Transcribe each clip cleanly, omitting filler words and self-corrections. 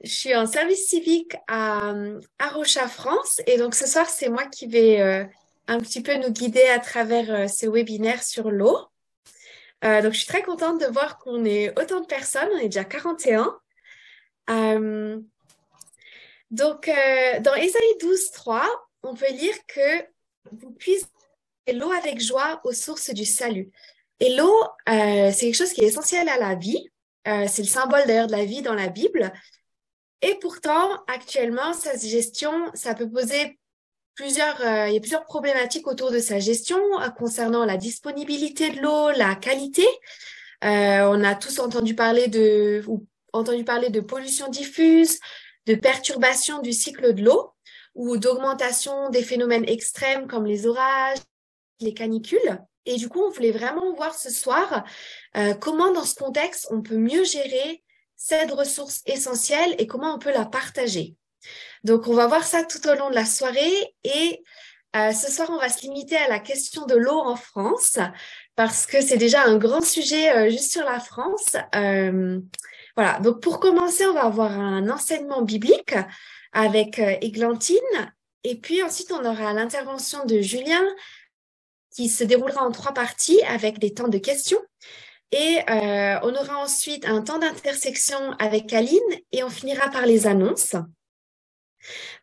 Je suis en service civique à Rocha, France. Et donc ce soir, c'est moi qui vais un petit peu nous guider à travers ce webinaire sur l'eau. Donc je suis très contente de voir qu'on est autant de personnes. On est déjà 41. Euh, dans Ésaïe 12:3, on peut lire que vous puisez l'eau avec joie aux sources du salut. Et l'eau, c'est quelque chose qui est essentiel à la vie. C'est le symbole d'ailleurs de la vie dans la Bible. Et pourtant, actuellement, sa gestion, ça peut poser il y a plusieurs problématiques autour de sa gestion concernant la disponibilité de l'eau, la qualité. On a tous entendu parler de pollution diffuse, de perturbation du cycle de l'eau ou d'augmentation des phénomènes extrêmes comme les orages, les canicules. Et du coup, on voulait vraiment voir ce soir comment, dans ce contexte, on peut mieux gérer cette ressource essentielle et comment on peut la partager. Donc, on va voir ça tout au long de la soirée et ce soir, on va se limiter à la question de l'eau en France parce que c'est déjà un grand sujet juste sur la France. Voilà, donc pour commencer, on va avoir un enseignement biblique avec Églantine et puis ensuite, on aura l'intervention de Julien qui se déroulera en 3 parties avec des temps de questions. Et on aura ensuite un temps d'intersection avec Aline et on finira par les annonces.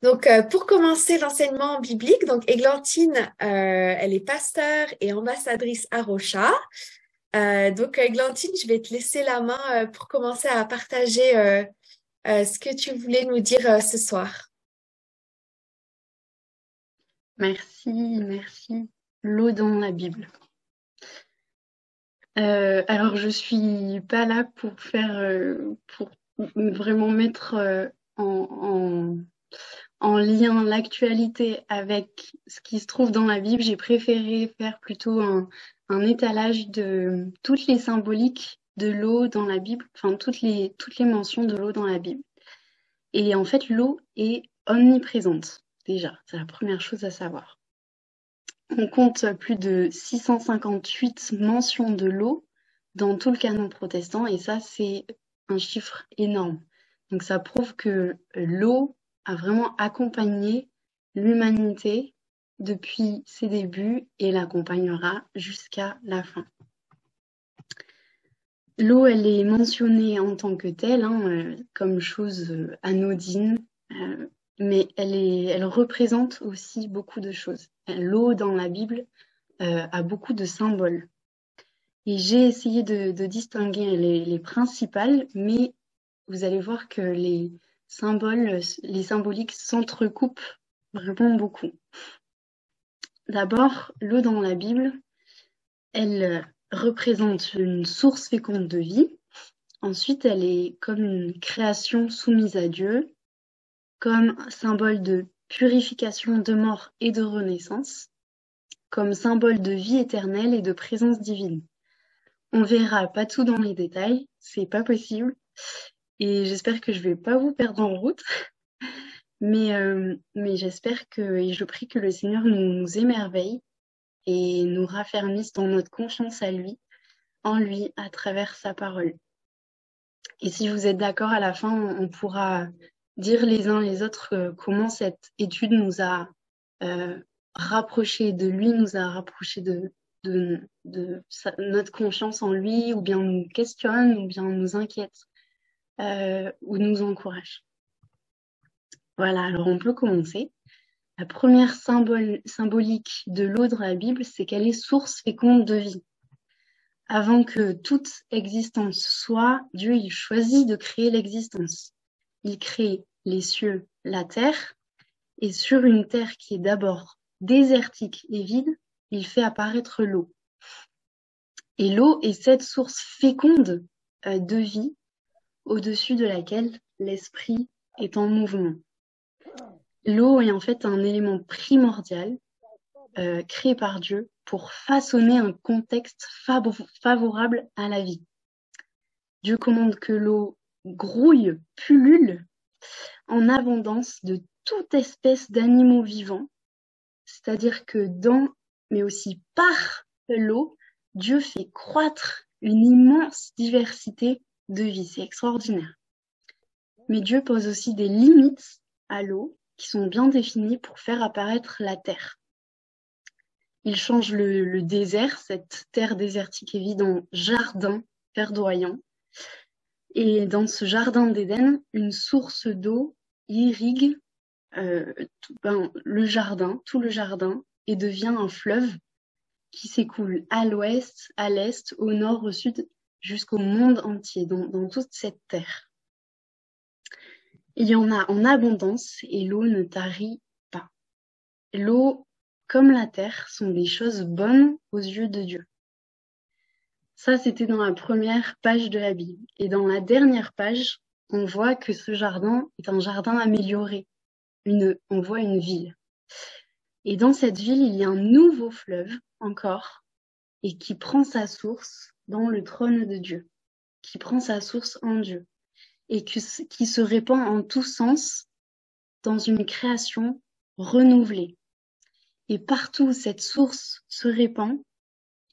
Donc, pour commencer l'enseignement biblique, donc Églantine, elle est pasteur et ambassadrice à Rocha. Donc, Églantine, je vais te laisser la main pour commencer à partager ce que tu voulais nous dire ce soir. Merci. L'eau dans la Bible. Alors, je suis pas là pour vraiment mettre en lien l'actualité avec ce qui se trouve dans la Bible. J'ai préféré faire plutôt un étalage de toutes les symboliques de l'eau dans la Bible, enfin toutes les mentions de l'eau dans la Bible. Et en fait, l'eau est omniprésente, déjà. C'est la première chose à savoir. On compte plus de 658 mentions de l'eau dans tout le canon protestant et ça, c'est un chiffre énorme. Donc ça prouve que l'eau a vraiment accompagné l'humanité depuis ses débuts et l'accompagnera jusqu'à la fin. L'eau, elle est mentionnée en tant que telle, comme chose anodine, mais elle représente aussi beaucoup de choses. L'eau dans la Bible a beaucoup de symboles. Et j'ai essayé de distinguer les principales, mais vous allez voir que les symboliques s'entrecoupent vraiment beaucoup. D'abord, l'eau dans la Bible, elle représente une source féconde de vie. Ensuite, elle est comme une création soumise à Dieu, comme symbole de purification de mort et de renaissance, comme symbole de vie éternelle et de présence divine. On verra pas tout dans les détails, c'est pas possible. Et j'espère que je vais pas vous perdre en route. Mais j'espère et je prie que le Seigneur nous émerveille et nous raffermisse dans notre confiance en lui, à travers sa parole. Et si vous êtes d'accord, à la fin, on pourra dire les uns les autres comment cette étude nous a rapprochés de lui, nous a rapprochés notre confiance en lui, ou bien nous questionne, ou bien nous inquiète, ou nous encourage. Voilà, alors on peut commencer. La première symbolique de l'eau dans la Bible, c'est qu'elle est source féconde de vie. Avant que toute existence soit, Dieu il choisit de créer l'existence. Il crée les cieux, la terre, et sur une terre qui est d'abord désertique et vide, il fait apparaître l'eau. Et l'eau est cette source féconde de vie au-dessus de laquelle l'esprit est en mouvement. L'eau est en fait un élément primordial créé par Dieu pour façonner un contexte favorable à la vie. Dieu commande que l'eau grouille, pullule en abondance de toute espèce d'animaux vivants, c'est-à-dire que mais aussi par l'eau, Dieu fait croître une immense diversité de vie. C'est extraordinaire. Mais Dieu pose aussi des limites à l'eau qui sont bien définies pour faire apparaître la terre. Il change le désert, cette terre désertique et vide, en jardin verdoyant. Et dans ce jardin d'Éden, une source d'eau irrigue le jardin, tout le jardin, et devient un fleuve qui s'écoule à l'ouest, à l'est, au nord, au sud, jusqu'au monde entier, dans toute cette terre. Il y en a en abondance et l'eau ne tarit pas. L'eau, comme la terre, sont des choses bonnes aux yeux de Dieu. Ça, c'était dans la première page de la Bible. Et dans la dernière page, on voit que ce jardin est un jardin amélioré. On voit une ville. Et dans cette ville, il y a un nouveau fleuve encore, et qui prend sa source dans le trône de Dieu, qui prend sa source en Dieu, et qui se répand en tous sens dans une création renouvelée. Et partout où cette source se répand,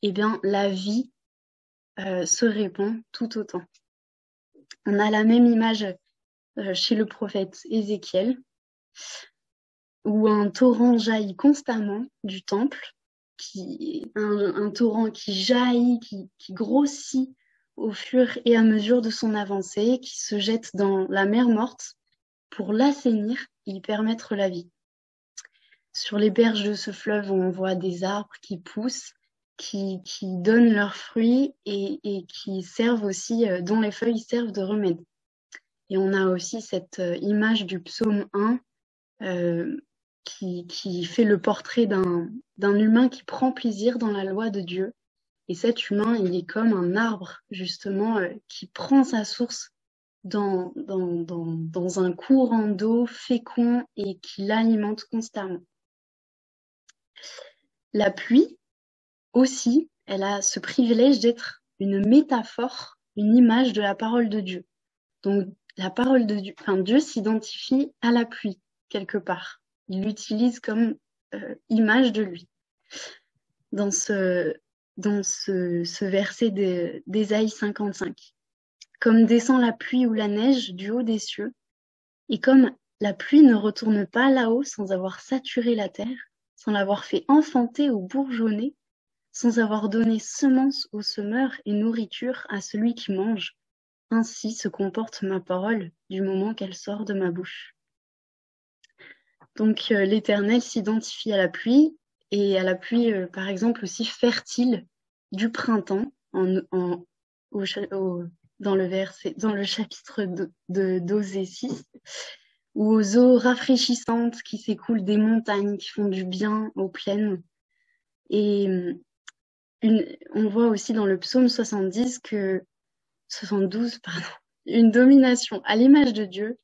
eh bien, la vie se répand tout autant. On a la même image chez le prophète Ézéchiel, où un torrent jaillit constamment du temple, un torrent qui jaillit, qui grossit au fur et à mesure de son avancée, qui se jette dans la mer morte pour l'assainir et y permettre la vie. Sur les berges de ce fleuve, on voit des arbres qui poussent, qui donnent leurs fruits et qui servent aussi, dont les feuilles servent de remède. Et on a aussi cette image du psaume 1 qui fait le portrait d'un humain qui prend plaisir dans la loi de Dieu. Et cet humain, il est comme un arbre, justement, qui prend sa source dans un courant d'eau fécond et qui l'alimente constamment. La pluie, aussi, elle a ce privilège d'être une métaphore, une image de la parole de Dieu. Donc, la parole de Dieu, Dieu s'identifie à la pluie, quelque part. Il l'utilise comme image de lui. Dans ce verset d'Ésaïe 55. Comme descend la pluie ou la neige du haut des cieux, et comme la pluie ne retourne pas là-haut sans avoir saturé la terre, sans l'avoir fait enfanter ou bourgeonner, sans avoir donné semence au semeur et nourriture à celui qui mange, ainsi se comporte ma parole du moment qu'elle sort de ma bouche. Donc l'Éternel s'identifie à la pluie, et à la pluie, par exemple, aussi fertile du printemps, dans le chapitre d'Osée 6, ou aux eaux rafraîchissantes qui s'écoulent des montagnes, qui font du bien aux plaines. Et on voit aussi dans le psaume 72, une domination à l'image de Dieu,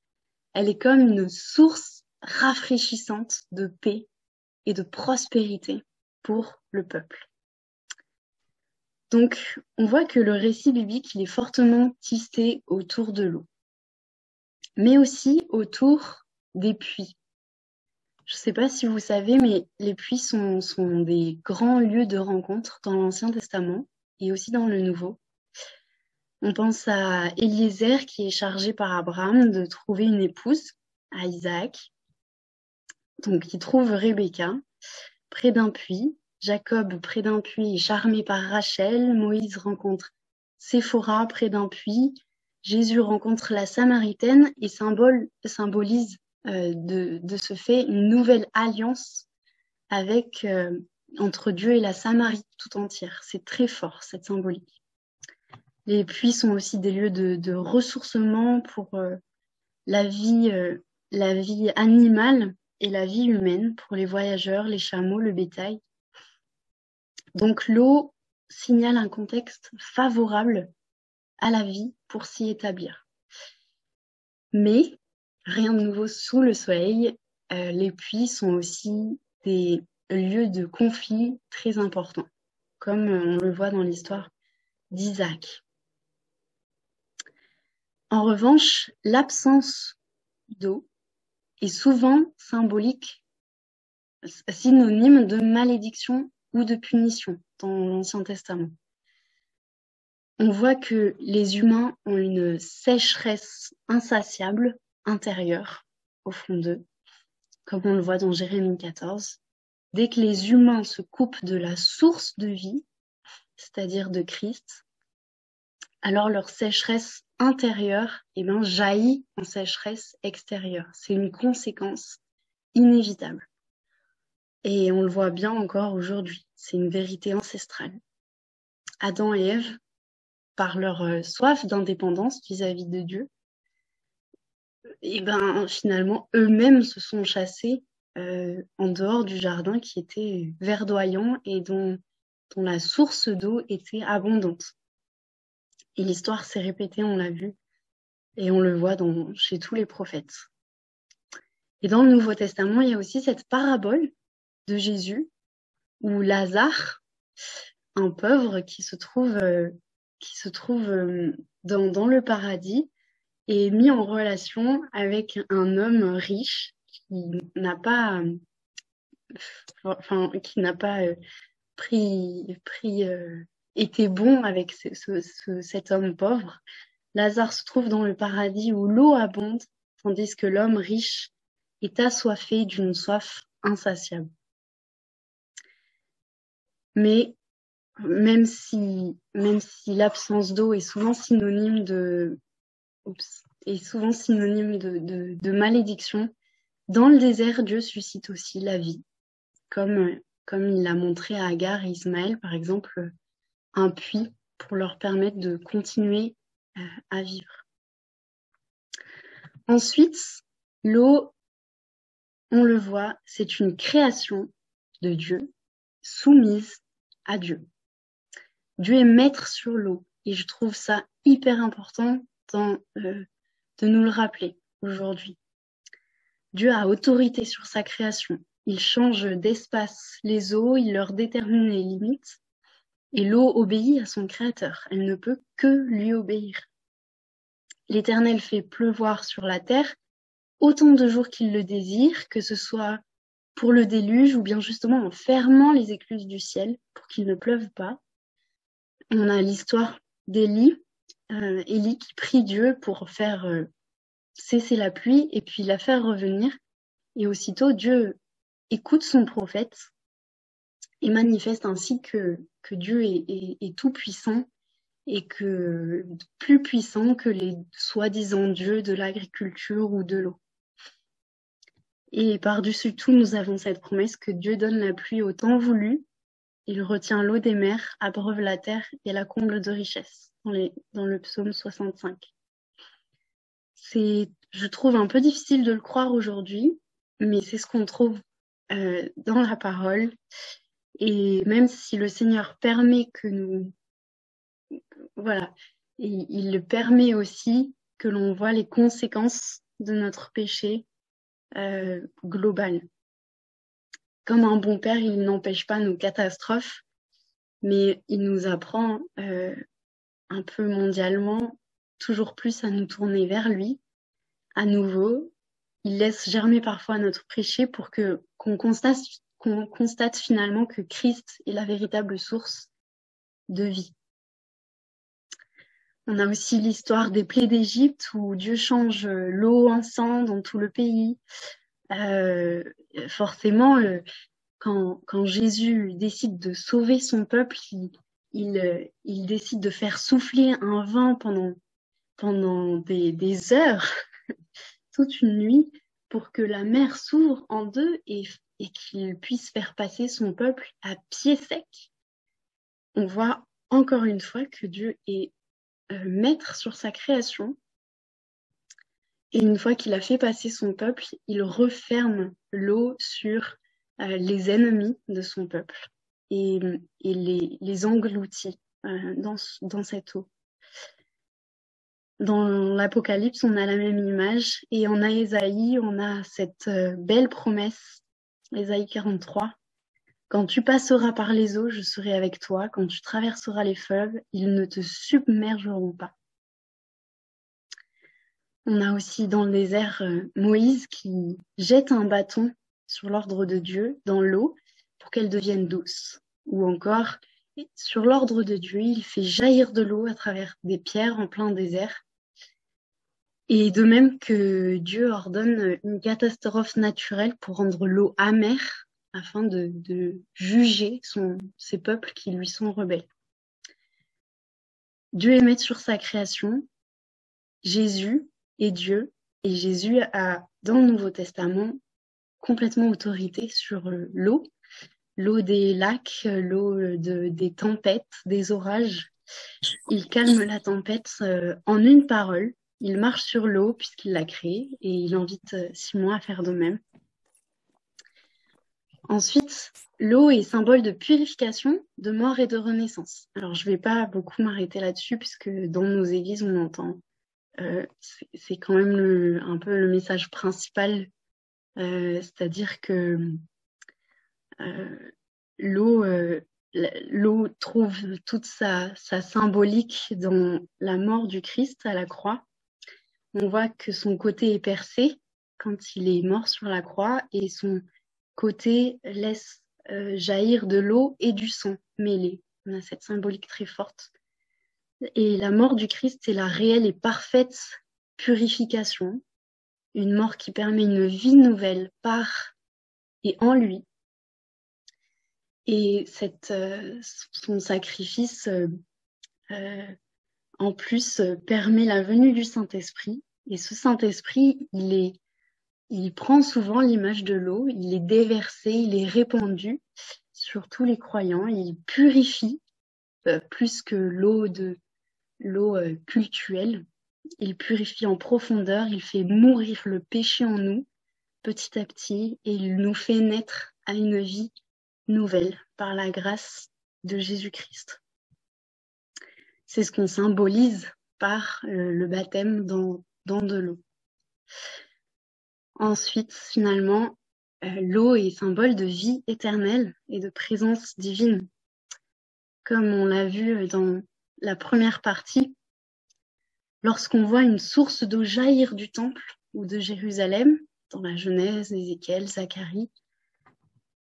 elle est comme une source rafraîchissante de paix et de prospérité pour le peuple. Donc, on voit que le récit biblique, il est fortement tissé autour de l'eau, mais aussi autour des puits. Je ne sais pas si vous savez, mais les puits sont des grands lieux de rencontre dans l'Ancien Testament et aussi dans le Nouveau. On pense à Éliézer qui est chargé par Abraham de trouver une épouse à Isaac. Donc, il trouve Rebecca près d'un puits. Jacob, près d'un puits, est charmé par Rachel. Moïse rencontre Séphora près d'un puits. Jésus rencontre la Samaritaine et symbolise de ce fait une nouvelle alliance entre Dieu et la Samarie tout entière. C'est très fort, cette symbolique. Les puits sont aussi des lieux de ressourcement pour la vie animale et la vie humaine, pour les voyageurs, les chameaux, le bétail. Donc l'eau signale un contexte favorable à la vie pour s'y établir. Mais rien de nouveau sous le soleil, les puits sont aussi des lieux de conflit très importants, comme on le voit dans l'histoire d'Isaac. En revanche, l'absence d'eau est souvent synonyme de malédiction ou de punition dans l'Ancien Testament. On voit que les humains ont une sécheresse insatiable intérieure au fond d'eux, comme on le voit dans Jérémie 14. Dès que les humains se coupent de la source de vie, c'est-à-dire de Christ, alors leur sécheresse intérieure jaillit en sécheresse extérieure. C'est une conséquence inévitable. Et on le voit bien encore aujourd'hui. C'est une vérité ancestrale. Adam et Ève, par leur soif d'indépendance vis-à-vis de Dieu, finalement, eux-mêmes se sont chassés en dehors du jardin qui était verdoyant et dont la source d'eau était abondante. Et l'histoire s'est répétée, on l'a vu, et on le voit chez tous les prophètes. Et dans le Nouveau Testament, il y a aussi cette parabole de Jésus où Lazare, un pauvre qui se trouve dans le paradis, est mis en relation avec un homme riche qui n'a pas été bon avec cet homme pauvre. Lazare se trouve dans le paradis où l'eau abonde, tandis que l'homme riche est assoiffé d'une soif insatiable. Mais même si l'absence d'eau est souvent synonyme de malédiction, dans le désert, Dieu suscite aussi la vie, comme il l'a montré à Agar et Ismaël, par exemple, un puits pour leur permettre de continuer à vivre. Ensuite, l'eau, on le voit, c'est une création de Dieu, soumise à Dieu. Dieu est maître sur l'eau, et je trouve ça hyper important de nous le rappeler aujourd'hui. Dieu a autorité sur sa création. Il change d'espace les eaux, il leur détermine les limites, et l'eau obéit à son créateur. Elle ne peut que lui obéir. L'Éternel fait pleuvoir sur la terre autant de jours qu'il le désire, que ce soit pour le déluge ou bien justement en fermant les écluses du ciel pour qu'il ne pleuve pas. On a l'histoire d'Élie, Élie qui prie Dieu pour faire cesser la pluie et puis la faire revenir. Et aussitôt, Dieu écoute son prophète et manifeste ainsi que Dieu est tout puissant et que plus puissant que les soi-disant dieux de l'agriculture ou de l'eau. Et par-dessus tout, nous avons cette promesse que Dieu donne la pluie au temps voulu, il retient l'eau des mers, abreuve la terre et la comble de richesse, dans le psaume 65. C'est, je trouve, un peu difficile de le croire aujourd'hui, mais c'est ce qu'on trouve dans la parole. Et même si le Seigneur permet que nous... Voilà, et il le permet aussi que l'on voit les conséquences de notre péché global. Comme un bon père, il n'empêche pas nos catastrophes, mais il nous apprend un peu mondialement toujours plus à nous tourner vers lui. À nouveau, il laisse germer parfois notre péché pour qu'on constate finalement que Christ est la véritable source de vie. On a aussi l'histoire des plaies d'Égypte où Dieu change l'eau en sang dans tout le pays. Forcément, quand Jésus décide de sauver son peuple, il décide de faire souffler un vent pendant des heures, toute une nuit, pour que la mer s'ouvre en deux et qu'il puisse faire passer son peuple à pied sec. On voit encore une fois que Dieu est maître sur sa création. Et une fois qu'il a fait passer son peuple, il referme l'eau sur les ennemis de son peuple et les engloutit dans cette eau. Dans l'Apocalypse, on a la même image et en Ésaïe, on a cette belle promesse, Ésaïe 43. Quand tu passeras par les eaux, je serai avec toi. Quand tu traverseras les fleuves, ils ne te submergeront pas. On a aussi dans le désert Moïse qui jette un bâton sur l'ordre de Dieu dans l'eau pour qu'elle devienne douce. Ou encore, sur l'ordre de Dieu, il fait jaillir de l'eau à travers des pierres en plein désert. Et de même que Dieu ordonne une catastrophe naturelle pour rendre l'eau amère afin de juger ses peuples qui lui sont rebelles. Dieu est maître sur sa création, Jésus est Dieu, et Jésus a, dans le Nouveau Testament, complètement autorité sur l'eau des lacs, des tempêtes, des orages. Il calme la tempête en une parole. Il marche sur l'eau puisqu'il l'a créée et il invite Simon à faire de même. Ensuite, l'eau est symbole de purification, de mort et de renaissance. Alors, je ne vais pas beaucoup m'arrêter là-dessus puisque dans nos églises, on entend. C'est quand même un peu le message principal, c'est-à-dire que l'eau trouve toute sa symbolique dans la mort du Christ à la croix. On voit que son côté est percé quand il est mort sur la croix et son côté laisse jaillir de l'eau et du sang mêlés. On a cette symbolique très forte. Et la mort du Christ est la réelle et parfaite purification, une mort qui permet une vie nouvelle par et en lui. Et son sacrifice, en plus, permet la venue du Saint-Esprit. Et ce Saint-Esprit, il prend souvent l'image de l'eau, il est déversé, il est répandu sur tous les croyants, il purifie plus que l'eau cultuelle. Il purifie en profondeur, il fait mourir le péché en nous petit à petit et il nous fait naître à une vie nouvelle par la grâce de Jésus-Christ. C'est ce qu'on symbolise par le baptême dans de l'eau. Ensuite, finalement, l'eau est symbole de vie éternelle et de présence divine. Comme on l'a vu dans la première partie, lorsqu'on voit une source d'eau jaillir du temple ou de Jérusalem, dans la Genèse, Ézéchiel, Zacharie,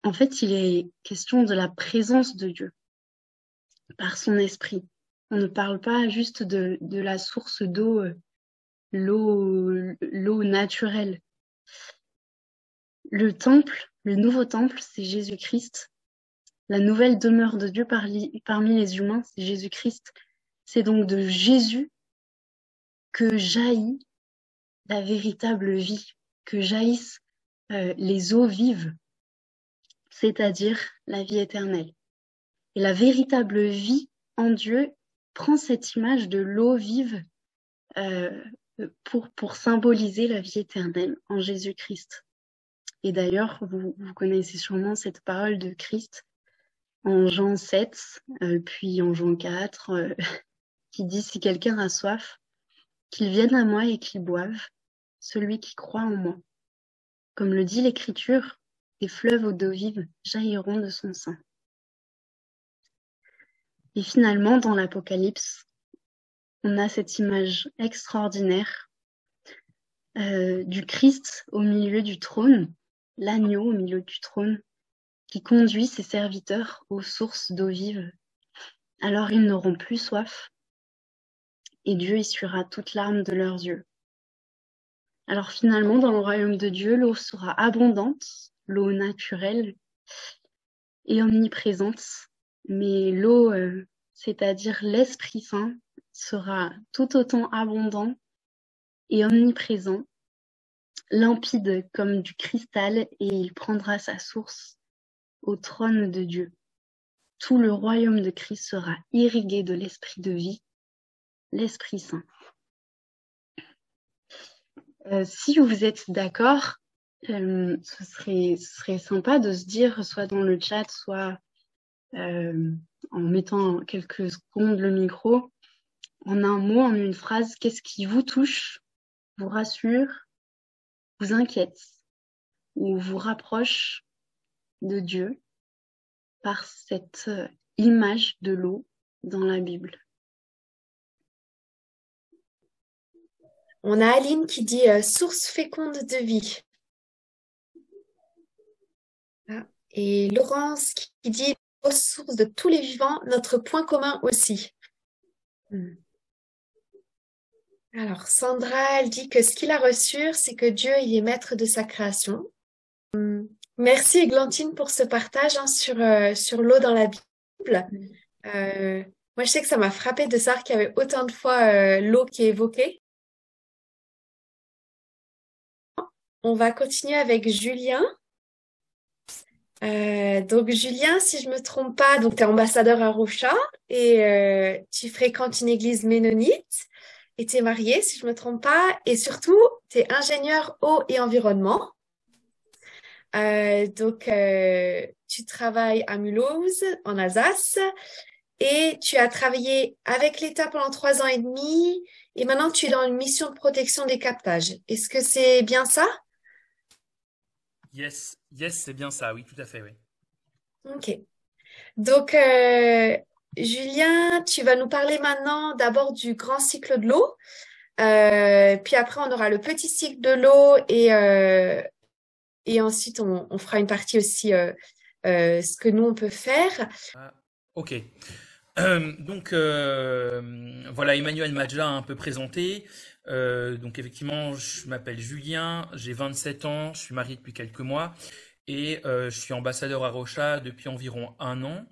en fait, il est question de la présence de Dieu par son esprit. On ne parle pas juste de la source d'eau, l'eau naturelle. Le temple, le nouveau temple, c'est Jésus-Christ. La nouvelle demeure de Dieu parmi les humains, c'est Jésus-Christ. C'est donc de Jésus que jaillit la véritable vie, que jaillissent les eaux vives, c'est-à-dire la vie éternelle. Et la véritable vie en Dieu prend cette image de l'eau vive pour symboliser la vie éternelle en Jésus-Christ. Et d'ailleurs, vous connaissez sûrement cette parole de Christ en Jean 7, puis en Jean 4, qui dit « Si quelqu'un a soif, qu'il vienne à moi et qu'il boive, celui qui croit en moi. Comme le dit l'Écriture, des fleuves d'eau vive jailliront de son sein. » Et finalement, dans l'Apocalypse, on a cette image extraordinaire du Christ au milieu du trône, l'agneau au milieu du trône, qui conduit ses serviteurs aux sources d'eau vive. Alors ils n'auront plus soif, et Dieu essuiera toute larme de leurs yeux. Alors finalement, dans le royaume de Dieu, l'eau sera abondante, l'eau naturelle et omniprésente, mais l'eau, c'est-à-dire l'Esprit Saint, sera tout autant abondant et omniprésent, limpide comme du cristal, et il prendra sa source au trône de Dieu. Tout le royaume de Christ sera irrigué de l'Esprit de vie, l'Esprit Saint. Si vous êtes d'accord, ce serait sympa de se dire, soit dans le chat, soit en mettant quelques secondes le micro, en un mot, en une phrase, qu'est-ce qui vous touche, vous rassure, vous inquiète ou vous rapproche de Dieu par cette image de l'eau dans la Bible. On a Aline qui dit source féconde de vie. Ah. Et Laurence qui dit source de tous les vivants, notre point commun aussi. Alors, Sandra, elle dit que ce qu'il a reçu, c'est que Dieu, il est maître de sa création. Merci, Églantine, pour ce partage hein, sur l'eau dans la Bible. Euh, Moi, je sais que ça m'a frappé de savoir qu'il y avait autant de fois l'eau qui est évoquée. On va continuer avec Julien. Donc, Julien, si je me trompe pas, donc tu es ambassadeur à Rocha et tu fréquentes une église ménonite et tu es marié, si je me trompe pas, et surtout, tu es ingénieur eau et environnement. Tu travailles à Mulhouse, en Alsace, et tu as travaillé avec l'État pendant 3 ans et demi, et maintenant tu es dans une mission de protection des captages. Est-ce que c'est bien ça? Yes, yes, c'est bien ça, oui, tout à fait, oui. Ok. Donc, Julien, tu vas nous parler maintenant d'abord du grand cycle de l'eau, puis après on aura le petit cycle de l'eau et ensuite on fera une partie aussi ce que nous on peut faire. Ah, ok. Voilà, Emmanuel m'a déjà un peu présenté. Donc effectivement, je m'appelle Julien, j'ai 27 ans, je suis marié depuis quelques mois et je suis ambassadeur à Rocha depuis environ 1 an.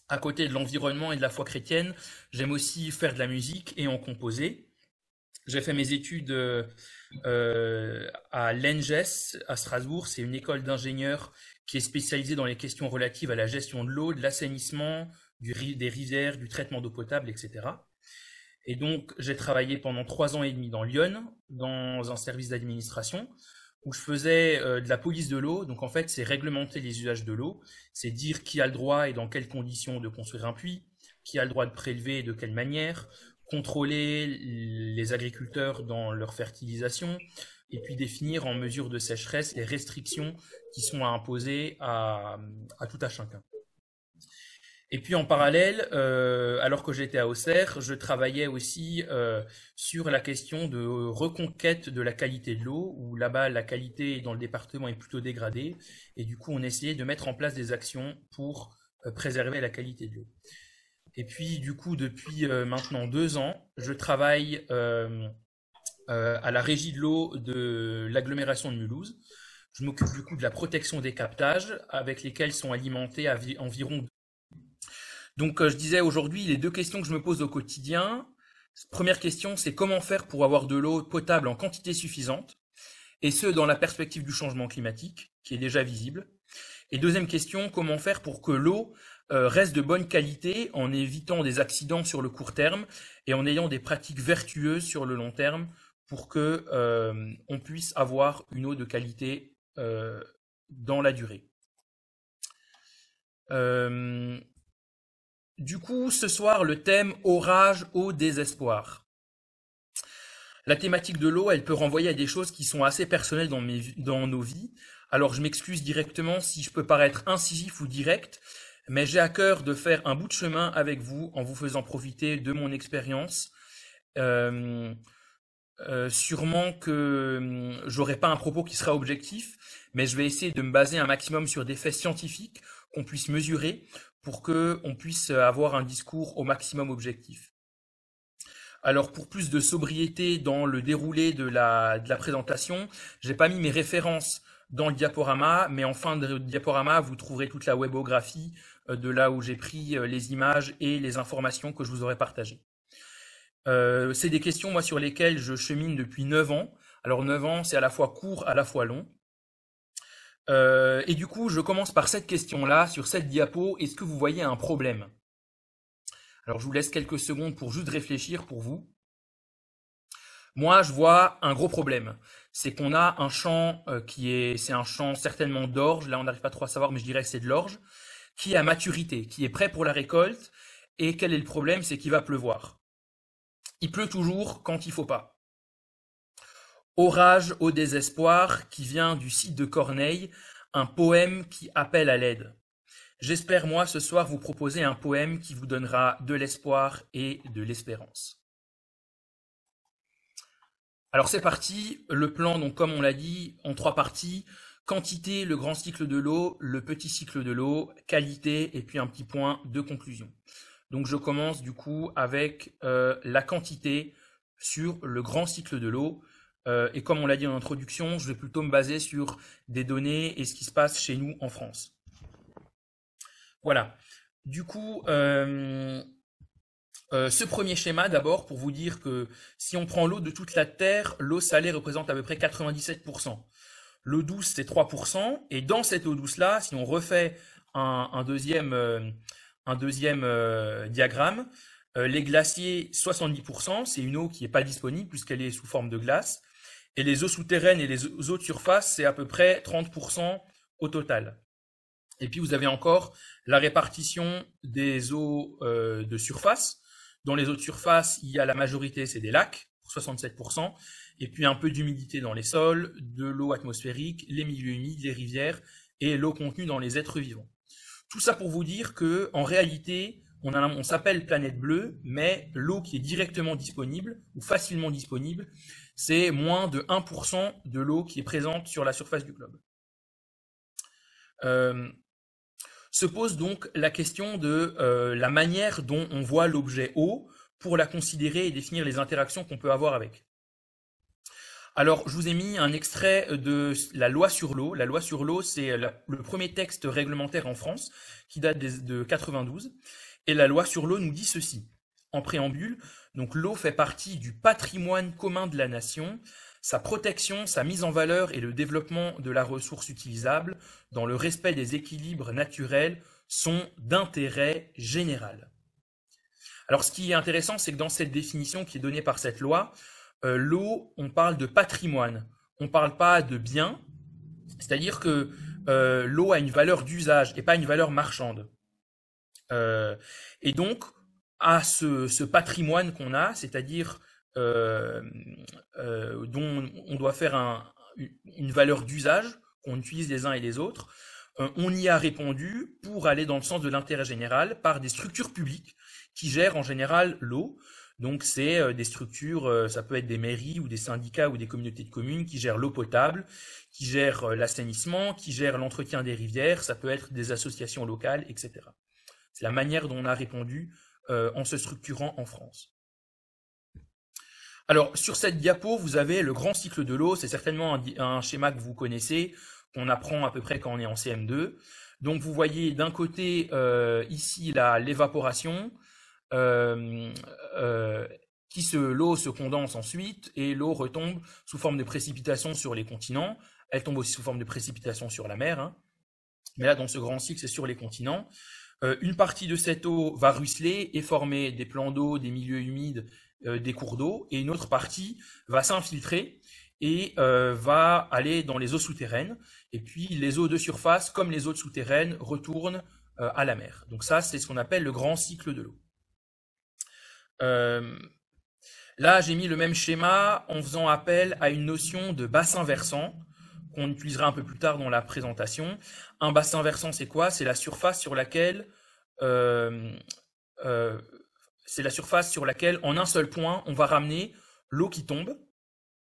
À côté de l'environnement et de la foi chrétienne, j'aime aussi faire de la musique et en composer. J'ai fait mes études à l'ENGES à Strasbourg. C'est une école d'ingénieurs qui est spécialisée dans les questions relatives à la gestion de l'eau, de l'assainissement, des rivières, du traitement d'eau potable, etc. Et donc, j'ai travaillé pendant 3 ans et demi dans Lyon, dans un service d'administration, où je faisais de la police de l'eau. Donc, en fait, c'est réglementer les usages de l'eau. C'est dire qui a le droit et dans quelles conditions de construire un puits, qui a le droit de prélever et de quelle manière, contrôler les agriculteurs dans leur fertilisation, et puis définir en mesure de sécheresse les restrictions qui sont à imposer à tout à chacun. Et puis en parallèle, alors que j'étais à Auxerre, je travaillais aussi sur la question de reconquête de la qualité de l'eau, où là-bas la qualité dans le département est plutôt dégradée, et du coup on essayait de mettre en place des actions pour préserver la qualité de l'eau. Et puis du coup depuis maintenant 2 ans, je travaille à la régie de l'eau de l'agglomération de Mulhouse. Je m'occupe du coup de la protection des captages avec lesquels sont alimentés environ. Donc, je disais aujourd'hui, les 2 questions que je me pose au quotidien. Première question, c'est comment faire pour avoir de l'eau potable en quantité suffisante, et ce, dans la perspective du changement climatique, qui est déjà visible. Et deuxième question, comment faire pour que l'eau reste de bonne qualité en évitant des accidents sur le court terme et en ayant des pratiques vertueuses sur le long terme pour que on puisse avoir une eau de qualité dans la durée. Du coup, ce soir, le thème orage au désespoir. La thématique de l'eau, elle peut renvoyer à des choses qui sont assez personnelles dans nos vies. Alors, je m'excuse directement si je peux paraître incisif ou direct, mais j'ai à cœur de faire un bout de chemin avec vous en vous faisant profiter de mon expérience. Sûrement que j'aurai pas un propos qui sera objectif, mais je vais essayer de me baser un maximum sur des faits scientifiques qu'on puisse mesurer pour que on puisse avoir un discours au maximum objectif. Alors pour plus de sobriété dans le déroulé de la présentation, j'ai pas mis mes références dans le diaporama, mais en fin de diaporama, vous trouverez toute la webographie de là où j'ai pris les images et les informations que je vous aurai partagées. C'est des questions moi sur lesquelles je chemine depuis 9 ans. Alors 9 ans, c'est à la fois court, à la fois long. Et du coup, je commence par cette question-là, sur cette diapo. Est-ce que vous voyez un problème? Alors, je vous laisse quelques secondes pour juste réfléchir pour vous. Moi, je vois un gros problème. C'est qu'on a un champ c'est un champ certainement d'orge. Là, on n'arrive pas trop à savoir, mais je dirais que c'est de l'orge, qui est à maturité, qui est prêt pour la récolte. Et quel est le problème? C'est qu'il va pleuvoir. Il pleut toujours quand il faut pas. Orage au désespoir, qui vient du site de Corneille, un poème qui appelle à l'aide. J'espère, moi, ce soir, vous proposer un poème qui vous donnera de l'espoir et de l'espérance. Alors c'est parti, le plan, donc comme on l'a dit, en 3 parties. Quantité, le grand cycle de l'eau, le petit cycle de l'eau, qualité, et puis un petit point de conclusion. Donc je commence du coup avec la quantité. sur le grand cycle de l'eau. Et comme on l'a dit en introduction, je vais plutôt me baser sur des données et ce qui se passe chez nous en France. Voilà. Du coup, ce premier schéma, d'abord, pour vous dire que si on prend l'eau de toute la Terre, l'eau salée représente à peu près 97%. L'eau douce, c'est 3%. Et dans cette eau douce-là, si on refait un deuxième diagramme, les glaciers, 70%, c'est une eau qui n'est pas disponible puisqu'elle est sous forme de glace. Et les eaux souterraines et les eaux de surface, c'est à peu près 30% au total. Et puis vous avez encore la répartition des eaux de surface. Dans les eaux de surface, il y a la majorité, c'est des lacs, pour 67%, et puis un peu d'humidité dans les sols, de l'eau atmosphérique, les milieux humides, les rivières, et l'eau contenue dans les êtres vivants. Tout ça pour vous dire que, en réalité, on s'appelle planète bleue, mais l'eau qui est directement disponible, ou facilement disponible, c'est moins de 1% de l'eau qui est présente sur la surface du globe. Se pose donc la question de la manière dont on voit l'objet eau pour la considérer et définir les interactions qu'on peut avoir avec. Alors, je vous ai mis un extrait de la loi sur l'eau. La loi sur l'eau, c'est le premier texte réglementaire en France qui date de 92. Et la loi sur l'eau nous dit ceci, en préambule. Donc, l'eau fait partie du patrimoine commun de la nation. Sa protection, sa mise en valeur et le développement de la ressource utilisable dans le respect des équilibres naturels sont d'intérêt général. Alors, ce qui est intéressant, c'est que dans cette définition qui est donnée par cette loi, l'eau, on parle de patrimoine, on ne parle pas de bien, c'est-à-dire que l'eau a une valeur d'usage et pas une valeur marchande. Et donc, à ce patrimoine qu'on a, c'est-à-dire dont on doit faire une valeur d'usage, qu'on utilise les uns et les autres, on y a répondu pour aller dans le sens de l'intérêt général par des structures publiques qui gèrent en général l'eau. Donc c'est des structures, ça peut être des mairies ou des syndicats ou des communautés de communes qui gèrent l'eau potable, qui gèrent l'assainissement, qui gèrent l'entretien des rivières, ça peut être des associations locales, etc. C'est la manière dont on a répondu en se structurant en France. Alors, sur cette diapo, vous avez le grand cycle de l'eau. C'est certainement un schéma que vous connaissez, qu'on apprend à peu près quand on est en CM2. Donc, vous voyez d'un côté, ici, l'évaporation, l'eau se condense ensuite et l'eau retombe sous forme de précipitation sur les continents. Elle tombe aussi sous forme de précipitation sur la mer. Hein. Mais là, dans ce grand cycle, c'est sur les continents. Une partie de cette eau va ruisseler et former des plans d'eau, des milieux humides, des cours d'eau, et une autre partie va s'infiltrer et va aller dans les eaux souterraines, et puis les eaux de surface, comme les eaux de souterraines, retournent à la mer. Donc ça, c'est ce qu'on appelle le grand cycle de l'eau. Là, j'ai mis le même schéma en faisant appel à une notion de bassin versant, qu'on utilisera un peu plus tard dans la présentation. Un bassin versant, c'est quoi? C'est la surface sur laquelle en un seul point, on va ramener l'eau qui tombe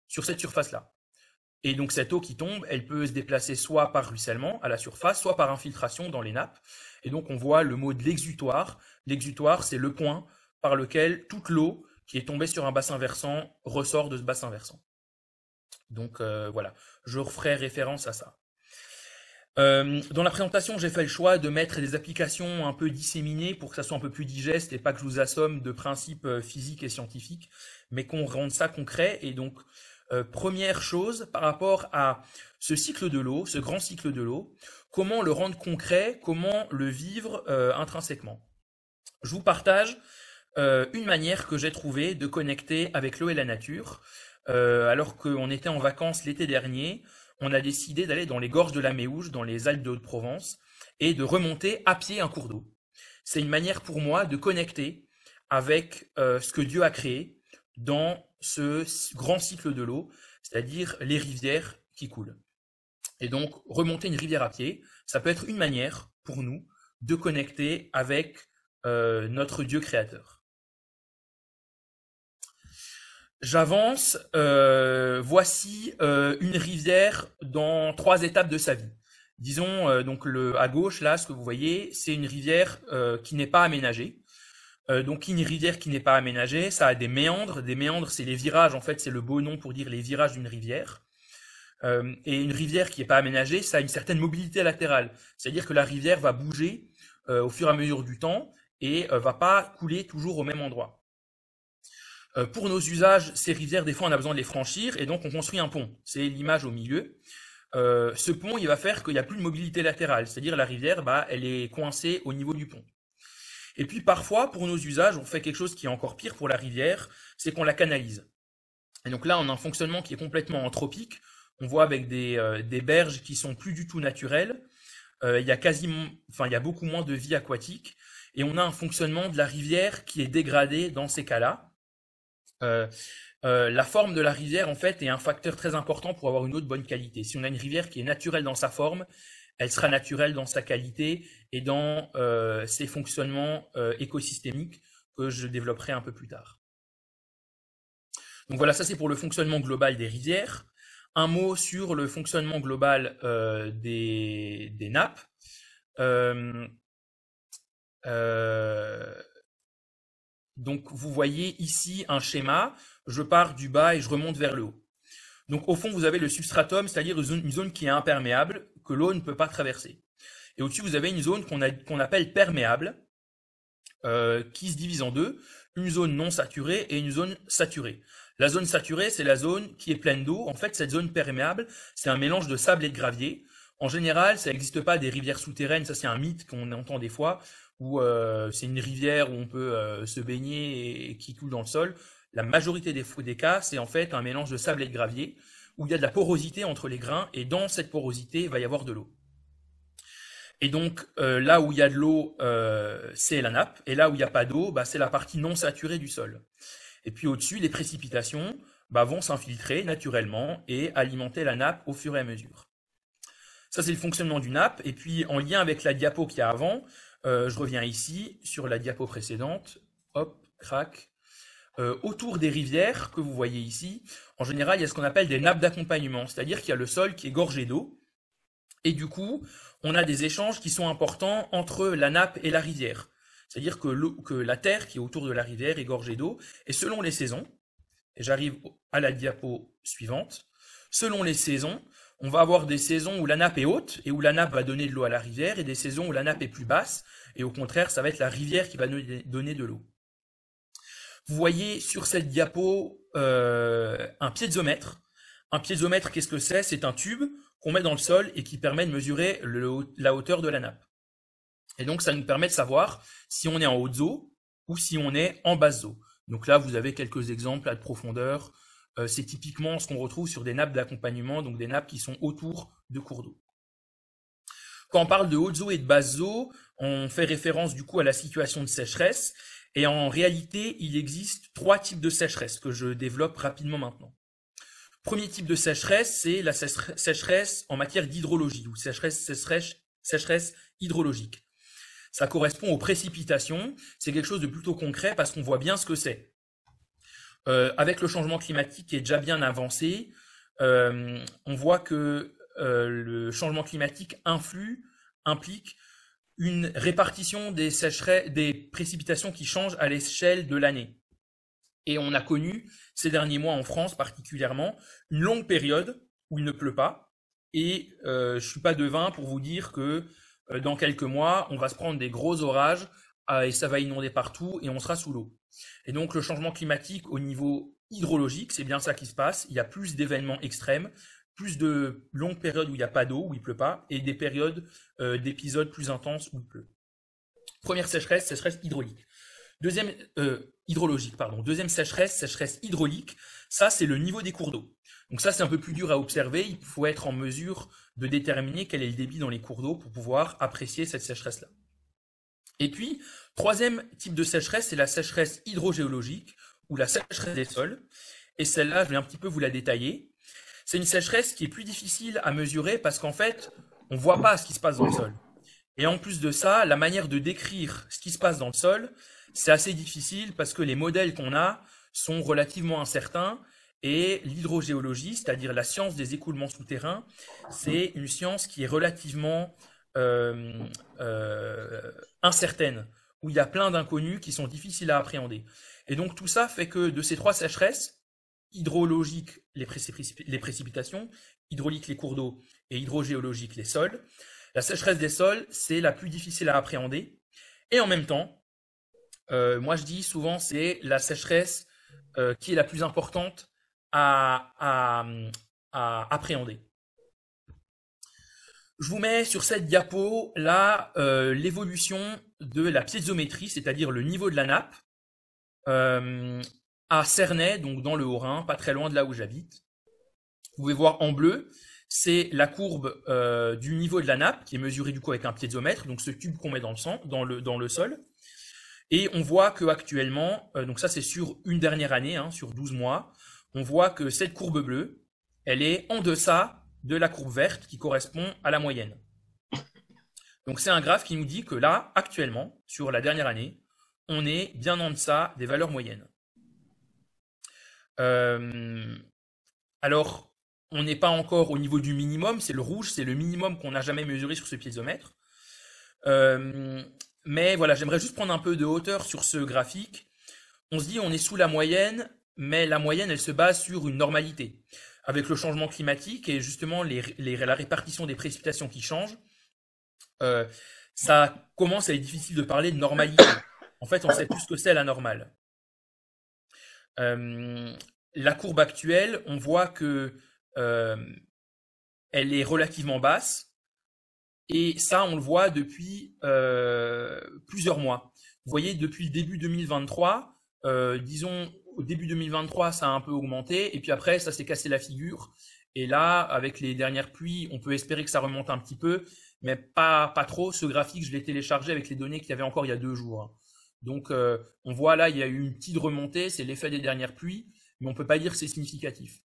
sur cette surface-là. Et donc cette eau qui tombe, elle peut se déplacer soit par ruissellement à la surface, soit par infiltration dans les nappes. Et donc on voit le mot de l'exutoire. L'exutoire, c'est le point par lequel toute l'eau qui est tombée sur un bassin versant ressort de ce bassin versant. Donc voilà, je referai référence à ça. Dans la présentation, j'ai fait le choix de mettre des applications un peu disséminées pour que ça soit un peu plus digeste et pas que je vous assomme de principes physiques et scientifiques, mais qu'on rende ça concret. Et donc, première chose, par rapport à ce cycle de l'eau, ce grand cycle de l'eau, comment le rendre concret, comment le vivre intrinsèquement. Je vous partage une manière que j'ai trouvée de connecter avec l'eau et la nature. Alors qu'on était en vacances l'été dernier, on a décidé d'aller dans les gorges de la Méouge, dans les Alpes de Haute-Provence, et de remonter à pied un cours d'eau. C'est une manière pour moi de connecter avec ce que Dieu a créé dans ce grand cycle de l'eau, c'est-à-dire les rivières qui coulent. Et donc, remonter une rivière à pied, ça peut être une manière pour nous de connecter avec notre Dieu créateur. J'avance, voici une rivière dans 3 étapes de sa vie. Disons, donc à gauche, là, ce que vous voyez, c'est une rivière qui n'est pas aménagée. Donc une rivière qui n'est pas aménagée, ça a des méandres. Des méandres, c'est les virages, en fait, c'est le beau nom pour dire les virages d'une rivière. Et une rivière qui n'est pas aménagée, ça a une certaine mobilité latérale. C'est-à-dire que la rivière va bouger au fur et à mesure du temps et va pas couler toujours au même endroit. Pour nos usages, ces rivières, des fois, on a besoin de les franchir et donc on construit un pont. C'est l'image au milieu. Ce pont, il va faire qu'il n'y a plus de mobilité latérale, c'est-à-dire la rivière, elle est coincée au niveau du pont. Et puis parfois, pour nos usages, on fait quelque chose qui est encore pire pour la rivière, c'est qu'on la canalise. Et donc là, on a un fonctionnement qui est complètement anthropique. On voit avec des berges qui sont plus du tout naturelles. Il y a beaucoup moins de vie aquatique. Et on a un fonctionnement de la rivière qui est dégradé dans ces cas-là. La forme de la rivière, en fait, est un facteur très important pour avoir une eau de bonne qualité. Si on a une rivière qui est naturelle dans sa forme, elle sera naturelle dans sa qualité et dans ses fonctionnements écosystémiques que je développerai un peu plus tard. Donc voilà, ça c'est pour le fonctionnement global des rivières. Un mot sur le fonctionnement global des nappes. Donc vous voyez ici un schéma, je pars du bas et je remonte vers le haut. Donc au fond vous avez le substratum, c'est-à-dire une zone qui est imperméable, que l'eau ne peut pas traverser. Et au-dessus vous avez une zone qu'on appelle perméable, qui se divise en deux, une zone non saturée et une zone saturée. La zone saturée, c'est la zone qui est pleine d'eau. En fait, cette zone perméable, c'est un mélange de sable et de gravier. En général, ça n'existe pas des rivières souterraines, ça c'est un mythe qu'on entend des fois, où c'est une rivière où on peut se baigner et qui coule dans le sol. La majorité des cas, c'est en fait un mélange de sable et de gravier, où il y a de la porosité entre les grains, et dans cette porosité, il va y avoir de l'eau. Et donc, là où il y a de l'eau, c'est la nappe, et là où il n'y a pas d'eau, c'est la partie non saturée du sol. Et puis au-dessus, les précipitations vont s'infiltrer naturellement et alimenter la nappe au fur et à mesure. Ça, c'est le fonctionnement d'une nappe. Et puis, en lien avec la diapo qu'il y a avant, je reviens ici, sur la diapo précédente. Hop, crac. Autour des rivières que vous voyez ici, en général, il y a ce qu'on appelle des nappes d'accompagnement, c'est-à-dire qu'il y a le sol qui est gorgé d'eau. Et du coup, on a des échanges qui sont importants entre la nappe et la rivière. C'est-à-dire que la terre qui est autour de la rivière est gorgée d'eau. Et selon les saisons, et j'arrive à la diapo suivante, selon les saisons, on va avoir des saisons où la nappe est haute et où la nappe va donner de l'eau à la rivière, et des saisons où la nappe est plus basse, et au contraire, ça va être la rivière qui va donner de l'eau. Vous voyez sur cette diapo un piézomètre. Un piézomètre, qu'est-ce que c'est? C'est un tube qu'on met dans le sol et qui permet de mesurer la hauteur de la nappe. Et donc, ça nous permet de savoir si on est en haute eau ou si on est en basse eau. Donc là, vous avez quelques exemples de profondeur. C'est typiquement ce qu'on retrouve sur des nappes d'accompagnement, donc des nappes qui sont autour de cours d'eau. Quand on parle de haute eau et de basse eau, on fait référence du coup à la situation de sécheresse. Et en réalité, il existe 3 types de sécheresse que je développe rapidement maintenant. Premier type de sécheresse, c'est la sécheresse en matière d'hydrologie, ou sécheresse hydrologique. Ça correspond aux précipitations, c'est quelque chose de plutôt concret parce qu'on voit bien ce que c'est. Avec le changement climatique qui est déjà bien avancé, on voit que le changement climatique implique une répartition des précipitations qui changent à l'échelle de l'année. Et on a connu, ces derniers mois en France particulièrement, une longue période où il ne pleut pas. Et je ne suis pas devin pour vous dire que dans quelques mois, on va se prendre des gros orages et ça va inonder partout et on sera sous l'eau. Et donc le changement climatique au niveau hydrologique, c'est bien ça qui se passe. Il y a plus d'événements extrêmes, plus de longues périodes où il n'y a pas d'eau, où il pleut pas, et des périodes d'épisodes plus intenses où il pleut. Première sécheresse hydraulique. Deuxième sécheresse hydraulique, ça c'est le niveau des cours d'eau. Donc ça c'est un peu plus dur à observer, il faut être en mesure de déterminer quel est le débit dans les cours d'eau pour pouvoir apprécier cette sécheresse-là. Et puis, troisième type de sécheresse, c'est la sécheresse hydrogéologique ou la sécheresse des sols. Et celle-là, je vais un petit peu vous la détailler. C'est une sécheresse qui est plus difficile à mesurer parce qu'en fait, on ne voit pas ce qui se passe dans le sol. Et en plus de ça, la manière de décrire ce qui se passe dans le sol, c'est assez difficile parce que les modèles qu'on a sont relativement incertains et l'hydrogéologie, c'est-à-dire la science des écoulements souterrains, c'est une science qui est relativement incertaine. où il y a plein d'inconnus qui sont difficiles à appréhender. Et donc tout ça fait que de ces 3 sécheresses, hydrologiques, les précipitations, hydrauliques, les cours d'eau, et hydrogéologiques, les sols, la sécheresse des sols, c'est la plus difficile à appréhender. Et en même temps, moi je dis souvent, c'est la sécheresse qui est la plus importante à appréhender. Je vous mets sur cette diapo là l'évolution de la piézométrie, c'est-à-dire le niveau de la nappe, à Cernay, donc dans le Haut-Rhin, pas très loin de là où j'habite. Vous pouvez voir en bleu, c'est la courbe du niveau de la nappe qui est mesurée du coup avec un piézomètre, donc ce tube qu'on met dans le sol. Et on voit que actuellement, donc ça c'est sur une dernière année, hein, sur 12 mois, on voit que cette courbe bleue, elle est en deçà de la courbe verte qui correspond à la moyenne. Donc c'est un graphe qui nous dit que là, actuellement, sur la dernière année, on est bien en deçà des valeurs moyennes. Alors, on n'est pas encore au niveau du minimum, c'est le rouge, c'est le minimum qu'on n'a jamais mesuré sur ce piézomètre. Mais voilà, j'aimerais juste prendre un peu de hauteur sur ce graphique. On se dit on est sous la moyenne, mais la moyenne, elle se base sur une normalité. Avec le changement climatique et justement la répartition des précipitations qui change, ça commence à être difficile de parler de normalité. En fait, on sait plus ce que c'est la normale. La courbe actuelle, on voit que elle est relativement basse. Et ça, on le voit depuis plusieurs mois. Vous voyez, depuis le début 2023, disons, au début 2023, ça a un peu augmenté, et puis après, ça s'est cassé la figure. Et là, avec les dernières pluies, on peut espérer que ça remonte un petit peu, mais pas trop. Ce graphique, je l'ai téléchargé avec les données qu'il y avait encore il y a 2 jours. Donc, on voit là, il y a eu une petite remontée, c'est l'effet des dernières pluies, mais on peut pas dire que c'est significatif.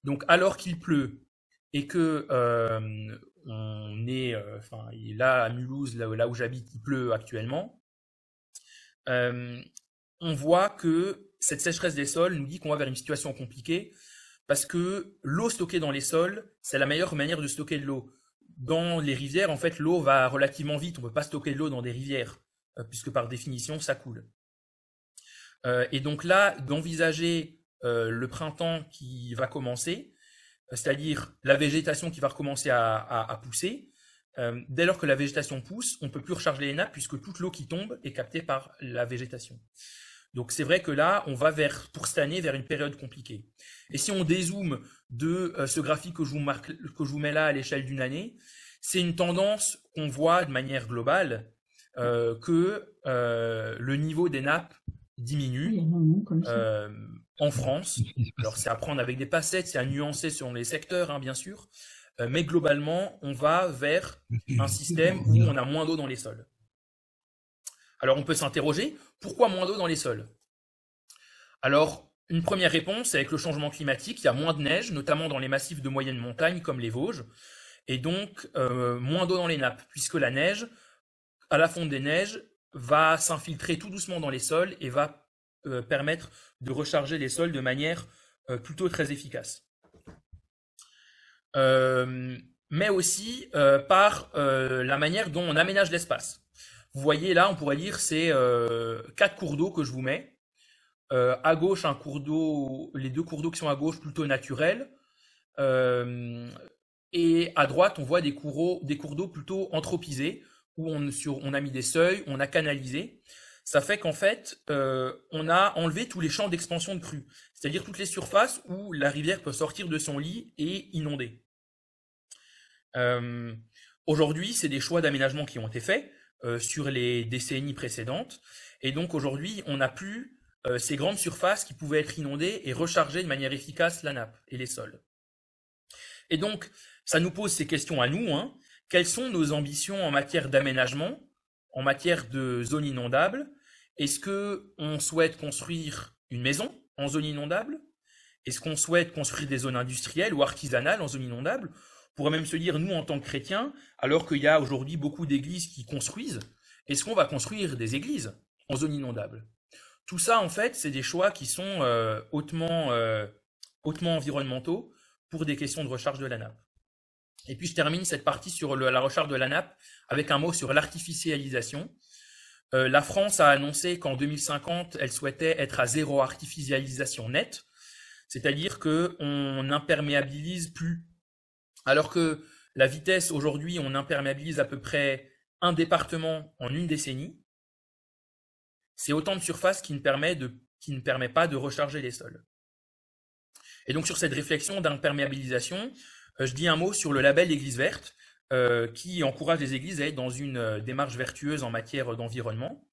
Donc, alors qu'il pleut, et que on est, là à Mulhouse, là où j'habite, il pleut actuellement. On voit que cette sécheresse des sols nous dit qu'on va vers une situation compliquée parce que l'eau stockée dans les sols, c'est la meilleure manière de stocker de l'eau. Dans les rivières, en fait, l'eau va relativement vite. On ne peut pas stocker de l'eau dans des rivières puisque par définition, ça coule. Et donc là, d'envisager le printemps qui va commencer, c'est-à-dire la végétation qui va recommencer à pousser. Dès lors que la végétation pousse, on ne peut plus recharger les nappes puisque toute l'eau qui tombe est captée par la végétation. Donc c'est vrai que là, on va pour cette année vers une période compliquée. Et si on dézoome de ce graphique que je vous mets là à l'échelle d'une année, c'est une tendance qu'on voit de manière globale que le niveau des nappes diminue. En France, alors c'est à prendre avec des pincettes, c'est à nuancer selon les secteurs, hein, bien sûr, mais globalement, on va vers un système où on a moins d'eau dans les sols. Alors on peut s'interroger, pourquoi moins d'eau dans les sols? Alors, une première réponse, c'est avec le changement climatique, il y a moins de neige, notamment dans les massifs de moyenne montagne comme les Vosges, et donc moins d'eau dans les nappes, puisque la neige, à la fonte des neiges, va s'infiltrer tout doucement dans les sols et va permettre de recharger les sols de manière plutôt très efficace. Mais aussi par la manière dont on aménage l'espace. Vous voyez là, on pourrait dire c'est 4 cours d'eau que je vous mets. À gauche, un cours d'eau, les 2 cours d'eau qui sont à gauche plutôt naturels. Et à droite, on voit des cours d'eau plutôt anthropisés, où on a mis des seuils, on a canalisé. Ça fait qu'en fait, on a enlevé tous les champs d'expansion de crue, c'est-à-dire toutes les surfaces où la rivière peut sortir de son lit et inonder. Aujourd'hui, c'est des choix d'aménagement qui ont été faits sur les décennies précédentes, et donc aujourd'hui, on n'a plus ces grandes surfaces qui pouvaient être inondées et recharger de manière efficace la nappe et les sols. Et donc, ça nous pose ces questions à nous, hein. Quelles sont nos ambitions en matière d'aménagement, en matière de zones inondables? Est-ce qu'on souhaite construire une maison en zone inondable? Est-ce qu'on souhaite construire des zones industrielles ou artisanales en zone inondable? On pourrait même se dire, nous, en tant que chrétiens, alors qu'il y a aujourd'hui beaucoup d'églises qui construisent, est-ce qu'on va construire des églises en zone inondable? Tout ça, en fait, c'est des choix qui sont hautement environnementaux pour des questions de recharge de la nappe. Et puis je termine cette partie sur la recharge de la nappe avec un mot sur l'artificialisation. La France a annoncé qu'en 2050, elle souhaitait être à zéro artificialisation nette, c'est-à-dire qu'on n'imperméabilise plus. Alors que la vitesse, aujourd'hui, on imperméabilise à peu près un département en une décennie. C'est autant de surface qui ne permet pas de recharger les sols. Et donc sur cette réflexion d'imperméabilisation, je dis un mot sur le label Église verte, qui encourage les églises à être dans une démarche vertueuse en matière d'environnement.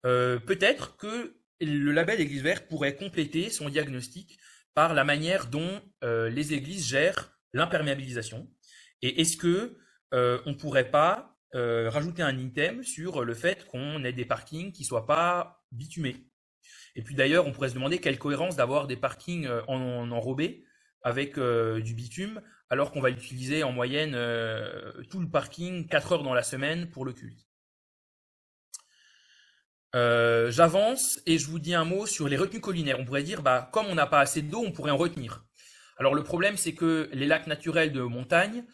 Peut-être que le label Église verte pourrait compléter son diagnostic par la manière dont les églises gèrent l'imperméabilisation. Et est-ce que on pourrait pas rajouter un item sur le fait qu'on ait des parkings qui soient pas bitumés? Et puis d'ailleurs, on pourrait se demander quelle cohérence d'avoir des parkings en enrobé avec du bitume, alors qu'on va utiliser en moyenne tout le parking 4 heures dans la semaine pour le culte. J'avance et je vous dis un mot sur les retenues collinaires. On pourrait dire, bah, comme on n'a pas assez d'eau, on pourrait en retenir. Alors le problème, c'est que les lacs naturels de montagne,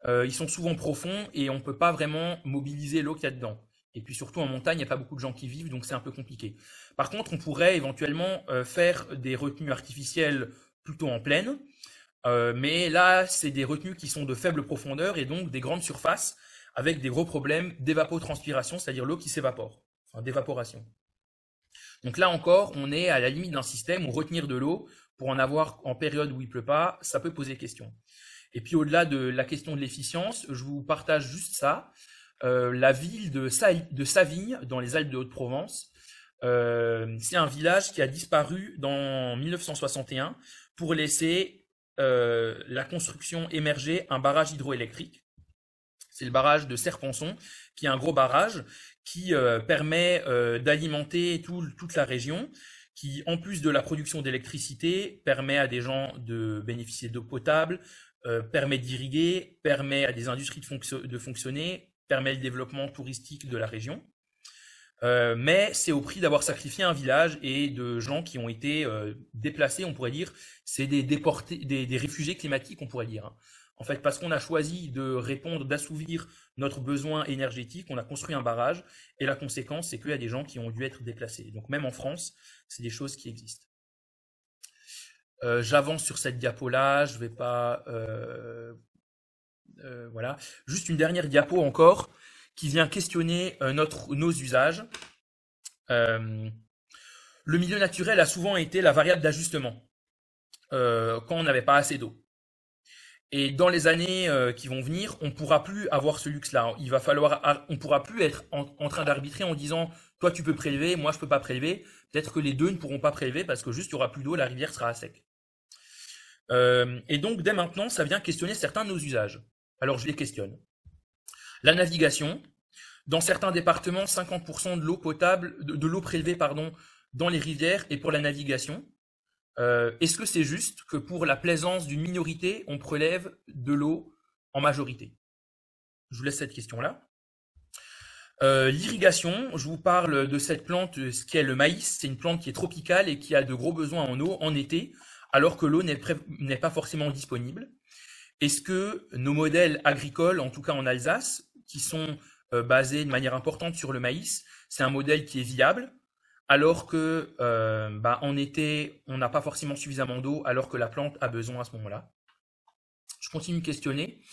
ils sont souvent profonds et on ne peut pas vraiment mobiliser l'eau qu'il y a dedans. Et puis surtout en montagne, il n'y a pas beaucoup de gens qui vivent, donc c'est un peu compliqué. Par contre, on pourrait éventuellement faire des retenues artificielles plutôt en plaine, mais là, c'est des retenues qui sont de faible profondeur et donc des grandes surfaces avec des gros problèmes d'évapotranspiration, c'est-à-dire l'eau qui s'évapore, enfin d'évaporation. Donc là encore, on est à la limite d'un système où retenir de l'eau pour en avoir en période où il pleut pas, ça peut poser question. Et puis au-delà de la question de l'efficience, je vous partage juste ça. La ville de Savigne, dans les Alpes de Haute-Provence, c'est un village qui a disparu dans 1961 pour laisser la construction émerger un barrage hydroélectrique. C'est le barrage de Serpenson, qui est un gros barrage qui permet d'alimenter toute la région, qui, en plus de la production d'électricité, permet à des gens de bénéficier d'eau potable, permet d'irriguer, permet à des industries de fonctionner, permet le développement touristique de la région. Mais c'est au prix d'avoir sacrifié un village et de gens qui ont été déplacés, on pourrait dire. C'est des déportés, des réfugiés climatiques, on pourrait dire, hein. En fait, parce qu'on a choisi de répondre, d'assouvir notre besoin énergétique, on a construit un barrage, et la conséquence, c'est qu'il y a des gens qui ont dû être déplacés. Donc même en France, c'est des choses qui existent. J'avance sur cette diapo-là, je vais pas... voilà. Juste une dernière diapo encore, qui vient questionner nos usages. Le milieu naturel a souvent été la variable d'ajustement, quand on n'avait pas assez d'eau. Et dans les années qui vont venir, on pourra plus avoir ce luxe-là. On pourra plus être en train d'arbitrer en disant, toi tu peux prélever, moi je peux pas prélever. Peut-être que les deux ne pourront pas prélever parce que juste il y aura plus d'eau, la rivière sera à sec. Et donc dès maintenant, ça vient questionner certains de nos usages. Alors je les questionne. La navigation. Dans certains départements, 50% de l'eau potable, de l'eau prélevée, dans les rivières est pour la navigation. Est-ce que c'est juste que pour la plaisance d'une minorité, on prélève de l'eau en majorité? Je vous laisse cette question-là. L'irrigation, je vous parle de cette plante, ce qui est le maïs. C'est une plante qui est tropicale et qui a de gros besoins en eau en été, alors que l'eau n'est pas forcément disponible. Est-ce que nos modèles agricoles, en tout cas en Alsace, qui sont basés de manière importante sur le maïs, c'est un modèle qui est viable, alors que en été, on n'a pas forcément suffisamment d'eau, alors que la plante a besoin à ce moment-là. Je continue de questionner.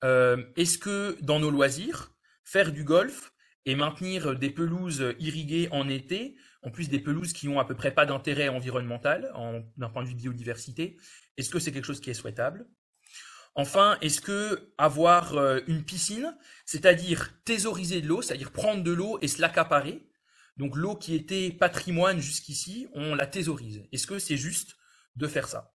Est-ce que dans nos loisirs, faire du golf et maintenir des pelouses irriguées en été, en plus des pelouses qui ont à peu près pas d'intérêt environnemental, d'un point de vue de biodiversité, est-ce que c'est quelque chose qui est souhaitable? Enfin, est-ce que avoir une piscine, c'est-à-dire thésauriser de l'eau, c'est-à-dire prendre de l'eau et se l'accaparer, donc l'eau qui était patrimoine jusqu'ici, on la thésaurise. Est-ce que c'est juste de faire ça?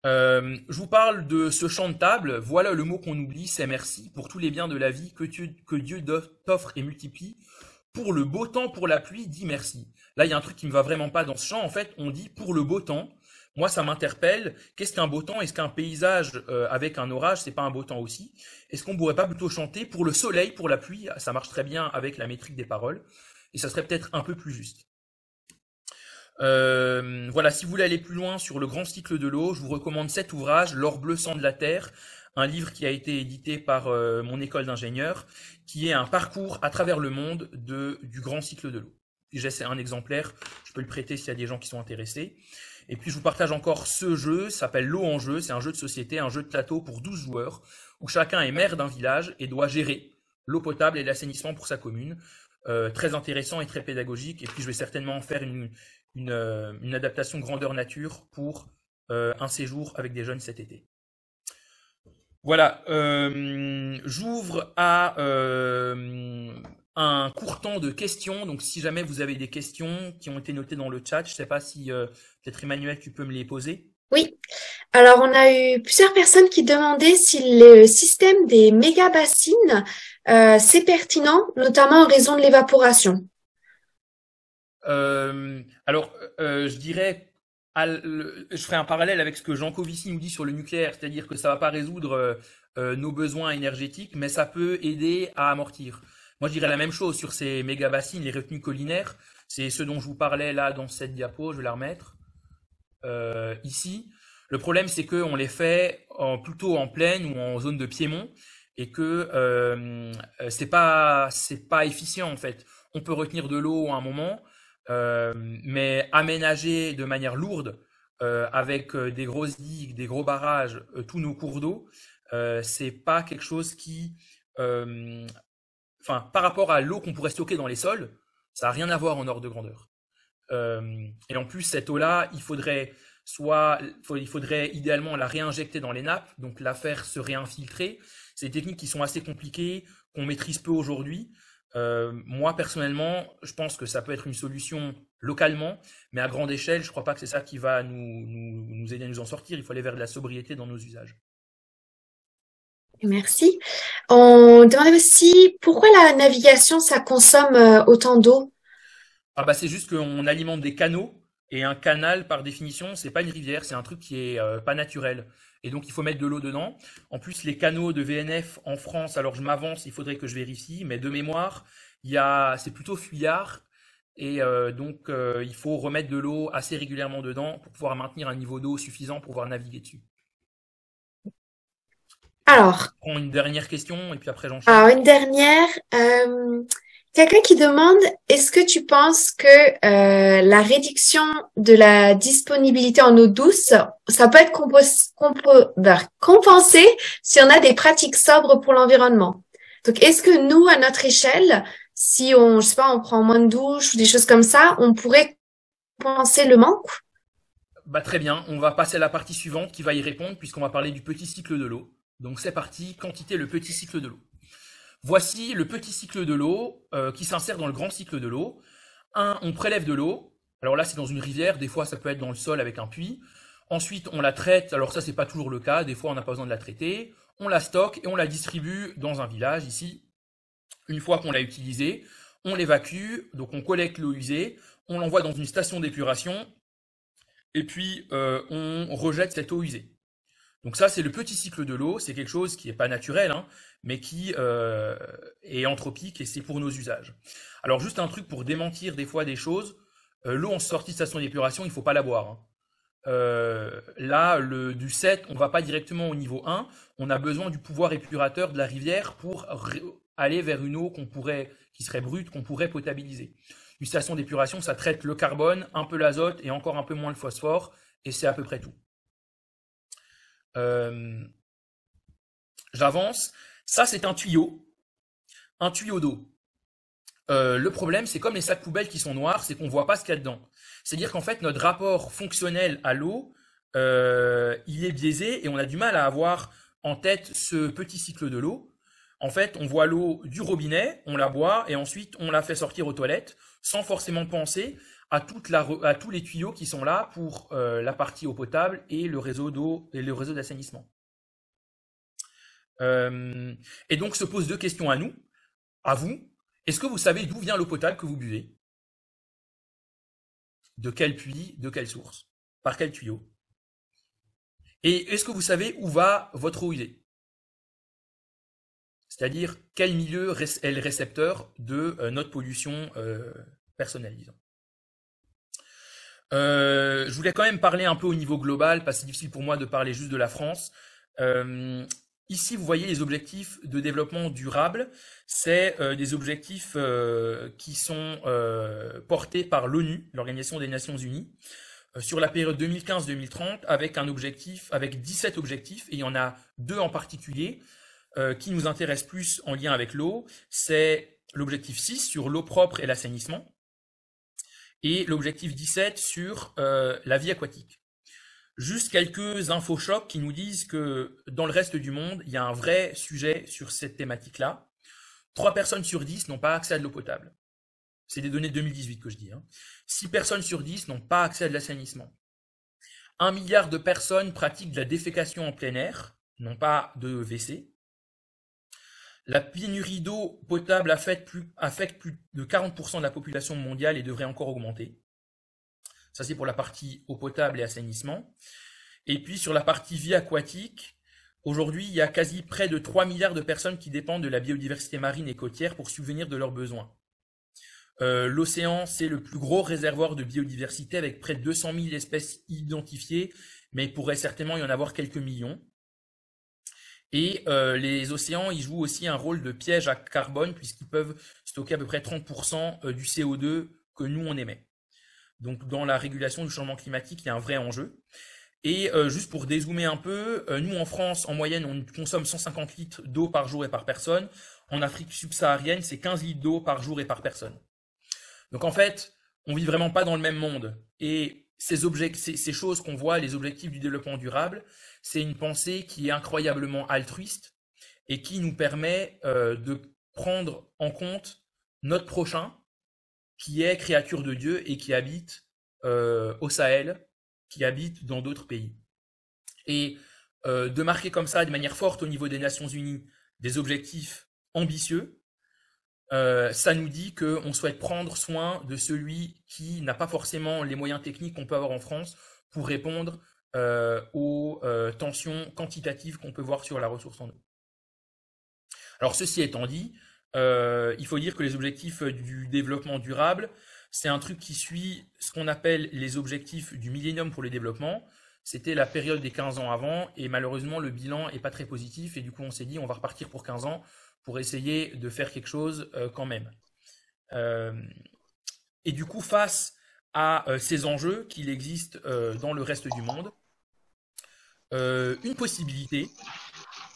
Je vous parle de ce champ de table. Voilà le mot qu'on oublie, c'est merci pour tous les biens de la vie que Dieu t'offre et multiplie. Pour le beau temps, pour la pluie, dis merci. Là, il y a un truc qui me va vraiment pas dans ce champ. En fait, on dit pour le beau temps. Moi, ça m'interpelle. Qu'est-ce qu'un beau temps? Est-ce qu'un paysage avec un orage, c'est pas un beau temps aussi? Est-ce qu'on pourrait pas plutôt chanter pour le soleil, pour la pluie? Ça marche très bien avec la métrique des paroles. Et ça serait peut-être un peu plus juste. Voilà, si vous voulez aller plus loin sur le grand cycle de l'eau, je vous recommande cet ouvrage, L'or bleu sang de la terre, un livre qui a été édité par mon école d'ingénieur, qui est un parcours à travers le monde du grand cycle de l'eau. J'ai un exemplaire, je peux le prêter s'il y a des gens qui sont intéressés. Et puis je vous partage encore ce jeu, ça s'appelle L'eau en jeu, c'est un jeu de société, un jeu de plateau pour 12 joueurs, où chacun est maire d'un village et doit gérer l'eau potable et l'assainissement pour sa commune. Très intéressant et très pédagogique. Et puis je vais certainement en faire une adaptation grandeur nature pour un séjour avec des jeunes cet été. Voilà, j'ouvre à un court temps de questions. Donc si jamais vous avez des questions qui ont été notées dans le chat, je ne sais pas si peut-être Emmanuel, tu peux me les poser. Oui. Alors, on a eu plusieurs personnes qui demandaient si le système des méga-bassines, c'est pertinent, notamment en raison de l'évaporation. Je dirais, je ferai un parallèle avec ce que Jean Covici nous dit sur le nucléaire, c'est-à-dire que ça va pas résoudre nos besoins énergétiques, mais ça peut aider à amortir. Moi, je dirais la même chose sur ces méga-bassines, les retenues collinaires. C'est ce dont je vous parlais là dans cette diapo, je vais la remettre ici. Le problème, c'est qu'on les fait plutôt en plaine ou en zone de piémont et que c'est pas efficient en fait. On peut retenir de l'eau à un moment, mais aménager de manière lourde avec des grosses digues, des gros barrages, tous nos cours d'eau, c'est pas quelque chose qui, par rapport à l'eau qu'on pourrait stocker dans les sols, ça n'a rien à voir en ordre de grandeur. Et en plus, cette eau-là, il faudrait idéalement la réinjecter dans les nappes, donc la faire se réinfiltrer. C'est des techniques qui sont assez compliquées, qu'on maîtrise peu aujourd'hui. Moi, personnellement, je pense que ça peut être une solution localement, mais à grande échelle, je ne crois pas que c'est ça qui va nous aider à nous en sortir. Il faut aller vers de la sobriété dans nos usages. Merci. On demandait aussi pourquoi la navigation, ça consomme autant d'eau? C'est juste qu'on alimente des canaux, et un canal, par définition, c'est pas une rivière, c'est un truc qui est pas naturel. Et donc, il faut mettre de l'eau dedans. En plus, les canaux de VNF en France, alors je m'avance, il faudrait que je vérifie, mais de mémoire, c'est plutôt fuyard. Et donc, il faut remettre de l'eau assez régulièrement dedans pour pouvoir maintenir un niveau d'eau suffisant pour pouvoir naviguer dessus. Alors, je prends une dernière question et puis après j'enchaîne. Alors, une dernière. Quelqu'un qui demande, est-ce que tu penses que la réduction de la disponibilité en eau douce, ça peut être compensé si on a des pratiques sobres pour l'environnement? Donc, est-ce que nous, à notre échelle, si on, je sais pas, on prend moins de douches ou des choses comme ça, on pourrait compenser le manque? Très bien, on va passer à la partie suivante qui va y répondre puisqu'on va parler du petit cycle de l'eau. Donc c'est parti, quantité, le petit cycle de l'eau. Voici le petit cycle de l'eau qui s'insère dans le grand cycle de l'eau. On prélève de l'eau. Alors là, c'est dans une rivière. Des fois, ça peut être dans le sol avec un puits. Ensuite, on la traite. Alors ça, c'est pas toujours le cas. Des fois, on n'a pas besoin de la traiter. On la stocke et on la distribue dans un village ici. Une fois qu'on l'a utilisée, on l'évacue. Donc, on collecte l'eau usée. On l'envoie dans une station d'épuration. Et puis, on rejette cette eau usée. Donc ça, c'est le petit cycle de l'eau. C'est quelque chose qui n'est pas naturel, hein, mais qui est anthropique et c'est pour nos usages. Alors juste un truc pour démentir des fois des choses. L'eau en sortie de station d'épuration, il ne faut pas la boire. Hein. Là, du 7, on ne va pas directement au niveau 1. On a besoin du pouvoir épurateur de la rivière pour aller vers une eau qui serait brute, qu'on pourrait potabiliser. Une station d'épuration, ça traite le carbone, un peu l'azote et encore un peu moins le phosphore, et c'est à peu près tout. J'avance. Ça, c'est un tuyau d'eau. Le problème, c'est comme les sacs poubelles qui sont noirs, c'est qu'on ne voit pas ce qu'il y a dedans. C'est-à-dire qu'en fait, notre rapport fonctionnel à l'eau, il est biaisé et on a du mal à avoir en tête ce petit cycle de l'eau. En fait, on voit l'eau du robinet, on la boit et ensuite on la fait sortir aux toilettes sans forcément penser à tous les tuyaux qui sont là pour la partie eau potable et le réseau d'eau et le réseau d'assainissement. Et donc se posent deux questions à vous. Est-ce que vous savez d'où vient l'eau potable que vous buvez? De quel puits? De quelle source? Par quel tuyau? Et est-ce que vous savez où va votre eau usée? C'est-à-dire quel milieu est le récepteur de notre pollution personnelle, disons. Je voulais quand même parler un peu au niveau global, parce que c'est difficile pour moi de parler juste de la France. ici, vous voyez les objectifs de développement durable. C'est des objectifs qui sont portés par l'ONU, l'Organisation des Nations Unies, sur la période 2015-2030, avec un objectif, avec 17 objectifs, et il y en a 2 en particulier qui nous intéressent plus en lien avec l'eau. C'est l'objectif 6 sur l'eau propre et l'assainissement, et l'objectif 17 sur la vie aquatique. Juste quelques infos chocs qui nous disent que dans le reste du monde, il y a un vrai sujet sur cette thématique-là. 3 personnes sur 10 n'ont pas accès à de l'eau potable. C'est des données de 2018 que je dis. 6 personnes sur 10 n'ont pas accès à de l'assainissement. 1 milliard de personnes pratiquent de la défécation en plein air, n'ont pas de WC. La pénurie d'eau potable affecte plus de 40% de la population mondiale et devrait encore augmenter. Ça, c'est pour la partie eau potable et assainissement. Et puis, sur la partie vie aquatique, aujourd'hui, il y a quasi près de 3 milliards de personnes qui dépendent de la biodiversité marine et côtière pour subvenir de leurs besoins. L'océan, c'est le plus gros réservoir de biodiversité avec près de 200 000 espèces identifiées, mais il pourrait certainement y en avoir quelques millions. Et les océans, ils jouent aussi un rôle de piège à carbone puisqu'ils peuvent stocker à peu près 30% du CO2 que nous, on émet. Donc, dans la régulation du changement climatique, il y a un vrai enjeu. Et juste pour dézoomer un peu, nous, en France, en moyenne, on consomme 150 litres d'eau par jour et par personne. En Afrique subsaharienne, c'est 15 litres d'eau par jour et par personne. Donc, en fait, on vit vraiment pas dans le même monde. Et ces choses qu'on voit, les objectifs du développement durable, c'est une pensée qui est incroyablement altruiste et qui nous permet de prendre en compte notre prochain, qui est créature de Dieu et qui habite au Sahel, qui habite dans d'autres pays. Et de marquer comme ça, de manière forte au niveau des Nations Unies, des objectifs ambitieux, ça nous dit qu'on souhaite prendre soin de celui qui n'a pas forcément les moyens techniques qu'on peut avoir en France pour répondre aux tensions quantitatives qu'on peut voir sur la ressource en eau. Alors, ceci étant dit, il faut dire que les objectifs du développement durable, c'est un truc qui suit ce qu'on appelle les objectifs du millénium pour le développement. C'était la période des 15 ans avant et malheureusement le bilan est pas très positif et du coup on s'est dit on va repartir pour 15 ans pour essayer de faire quelque chose quand même. Et du coup face à ces enjeux qu'il existe dans le reste du monde, une possibilité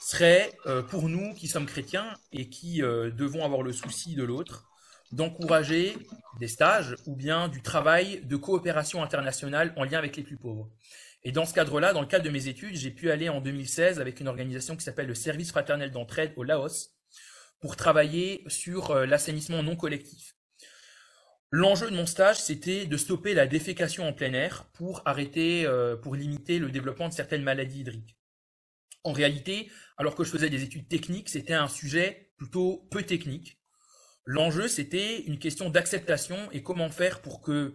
serait pour nous qui sommes chrétiens et qui devons avoir le souci de l'autre, d'encourager des stages ou bien du travail de coopération internationale en lien avec les plus pauvres. Et dans ce cadre-là, dans le cadre de mes études, j'ai pu aller en 2016 avec une organisation qui s'appelle le Service fraternel d'entraide au Laos pour travailler sur l'assainissement non collectif. L'enjeu de mon stage, c'était de stopper la défécation en plein air pour limiter le développement de certaines maladies hydriques. En réalité, alors que je faisais des études techniques, c'était un sujet plutôt peu technique. L'enjeu, c'était une question d'acceptation et comment faire pour que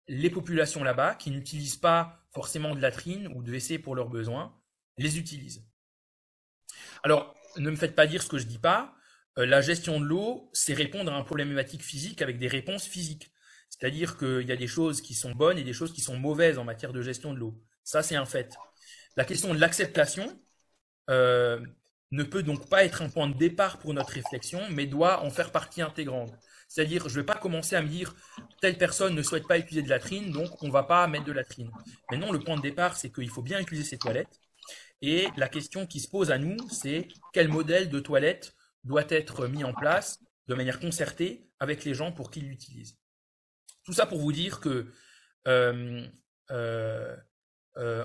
les populations là-bas, qui n'utilisent pas forcément de latrines ou de WC pour leurs besoins, les utilisent. Alors, ne me faites pas dire ce que je dis pas. La gestion de l'eau, c'est répondre à un problématique physique avec des réponses physiques. C'est-à-dire qu'il y a des choses qui sont bonnes et des choses qui sont mauvaises en matière de gestion de l'eau. Ça, c'est un fait. La question de l'acceptation ne peut donc pas être un point de départ pour notre réflexion, mais doit en faire partie intégrante. C'est-à-dire, je ne vais pas commencer à me dire telle personne ne souhaite pas utiliser de latrine, donc on ne va pas mettre de latrine. Mais non, le point de départ, c'est qu'il faut bien utiliser ses toilettes. Et la question qui se pose à nous, c'est quel modèle de toilette doit être mis en place de manière concertée avec les gens pour qu'ils l'utilisent. Tout ça pour vous dire que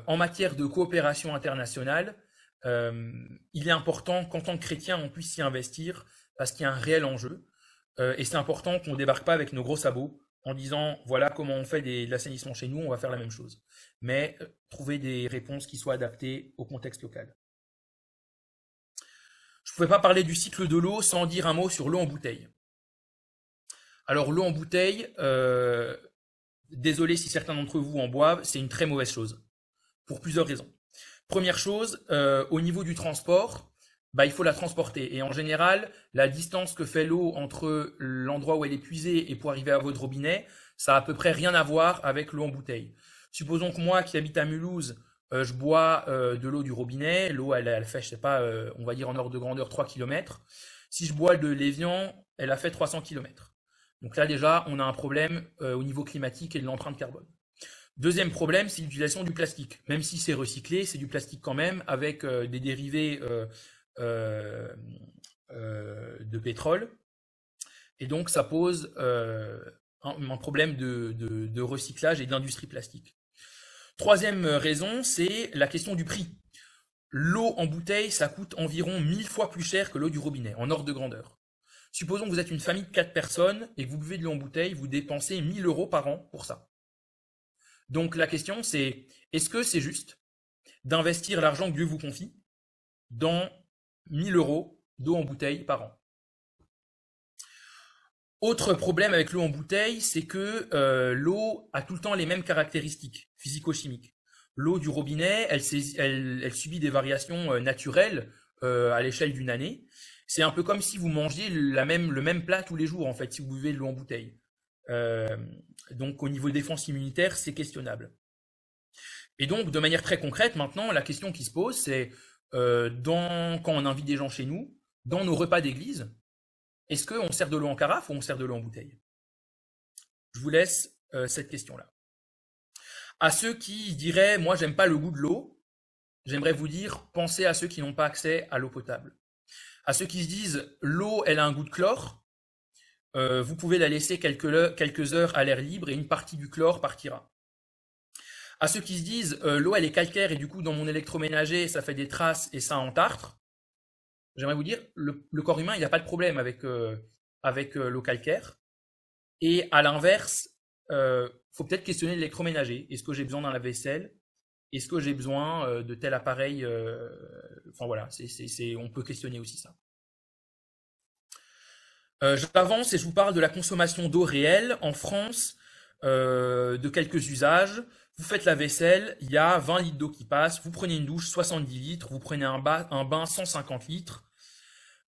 en matière de coopération internationale, il est important qu'en tant que chrétien, on puisse s'y investir parce qu'il y a un réel enjeu. Et c'est important qu'on ne débarque pas avec nos gros sabots en disant voilà comment on fait de l'assainissement chez nous, on va faire la même chose. Mais trouver des réponses qui soient adaptées au contexte local. Je ne pouvais pas parler du cycle de l'eau sans dire un mot sur l'eau en bouteille. Alors l'eau en bouteille, désolé si certains d'entre vous en boivent, c'est une très mauvaise chose, pour plusieurs raisons. Première chose, au niveau du transport, il faut la transporter. Et en général, la distance que fait l'eau entre l'endroit où elle est puisée et pour arriver à votre robinet, ça a à peu près rien à voir avec l'eau en bouteille. Supposons que moi, qui habite à Mulhouse, je bois de l'eau du robinet, l'eau elle fait, je sais pas, on va dire en ordre de grandeur 3 km. Si je bois de l'évian, elle a fait 300 km. Donc là déjà, on a un problème au niveau climatique et de l'empreinte carbone. Deuxième problème, c'est l'utilisation du plastique. Même si c'est recyclé, c'est du plastique quand même, avec des dérivés de pétrole. Et donc ça pose un problème de recyclage et d'industrie plastique. Troisième raison, c'est la question du prix. L'eau en bouteille, ça coûte environ 1000 fois plus cher que l'eau du robinet, en ordre de grandeur. Supposons que vous êtes une famille de 4 personnes et que vous buvez de l'eau en bouteille, vous dépensez 1000 € par an pour ça. Donc la question c'est, est-ce que c'est juste d'investir l'argent que Dieu vous confie dans 1000 € d'eau en bouteille par an? Autre problème avec l'eau en bouteille, c'est que l'eau a tout le temps les mêmes caractéristiques physico-chimiques. L'eau du robinet, elle subit des variations naturelles à l'échelle d'une année. C'est un peu comme si vous mangiez le même plat tous les jours, en fait, si vous buvez de l'eau en bouteille. Donc au niveau défense immunitaire, c'est questionnable. Et donc de manière très concrète, maintenant, la question qui se pose, c'est quand on invite des gens chez nous, dans nos repas d'église, est-ce qu'on sert de l'eau en carafe ou on sert de l'eau en bouteille? Je vous laisse cette question-là. À ceux qui diraient, moi j'aime pas le goût de l'eau, j'aimerais vous dire, pensez à ceux qui n'ont pas accès à l'eau potable. À ceux qui se disent, l'eau elle a un goût de chlore, vous pouvez la laisser quelques heures à l'air libre et une partie du chlore partira. À ceux qui se disent, l'eau elle est calcaire et du coup dans mon électroménager ça fait des traces et ça entartre, j'aimerais vous dire, le corps humain il n'y a pas de problème avec l'eau calcaire. Et à l'inverse, faut peut-être questionner l'électroménager. Est-ce que j'ai besoin d'un lave-vaisselle? Est-ce que j'ai besoin de tel appareil? Enfin voilà, on peut questionner aussi ça. J'avance et je vous parle de la consommation d'eau réelle en France, de quelques usages. Vous faites la vaisselle, il y a 20 litres d'eau qui passe, vous prenez une douche 70 litres, vous prenez un bain 150 litres.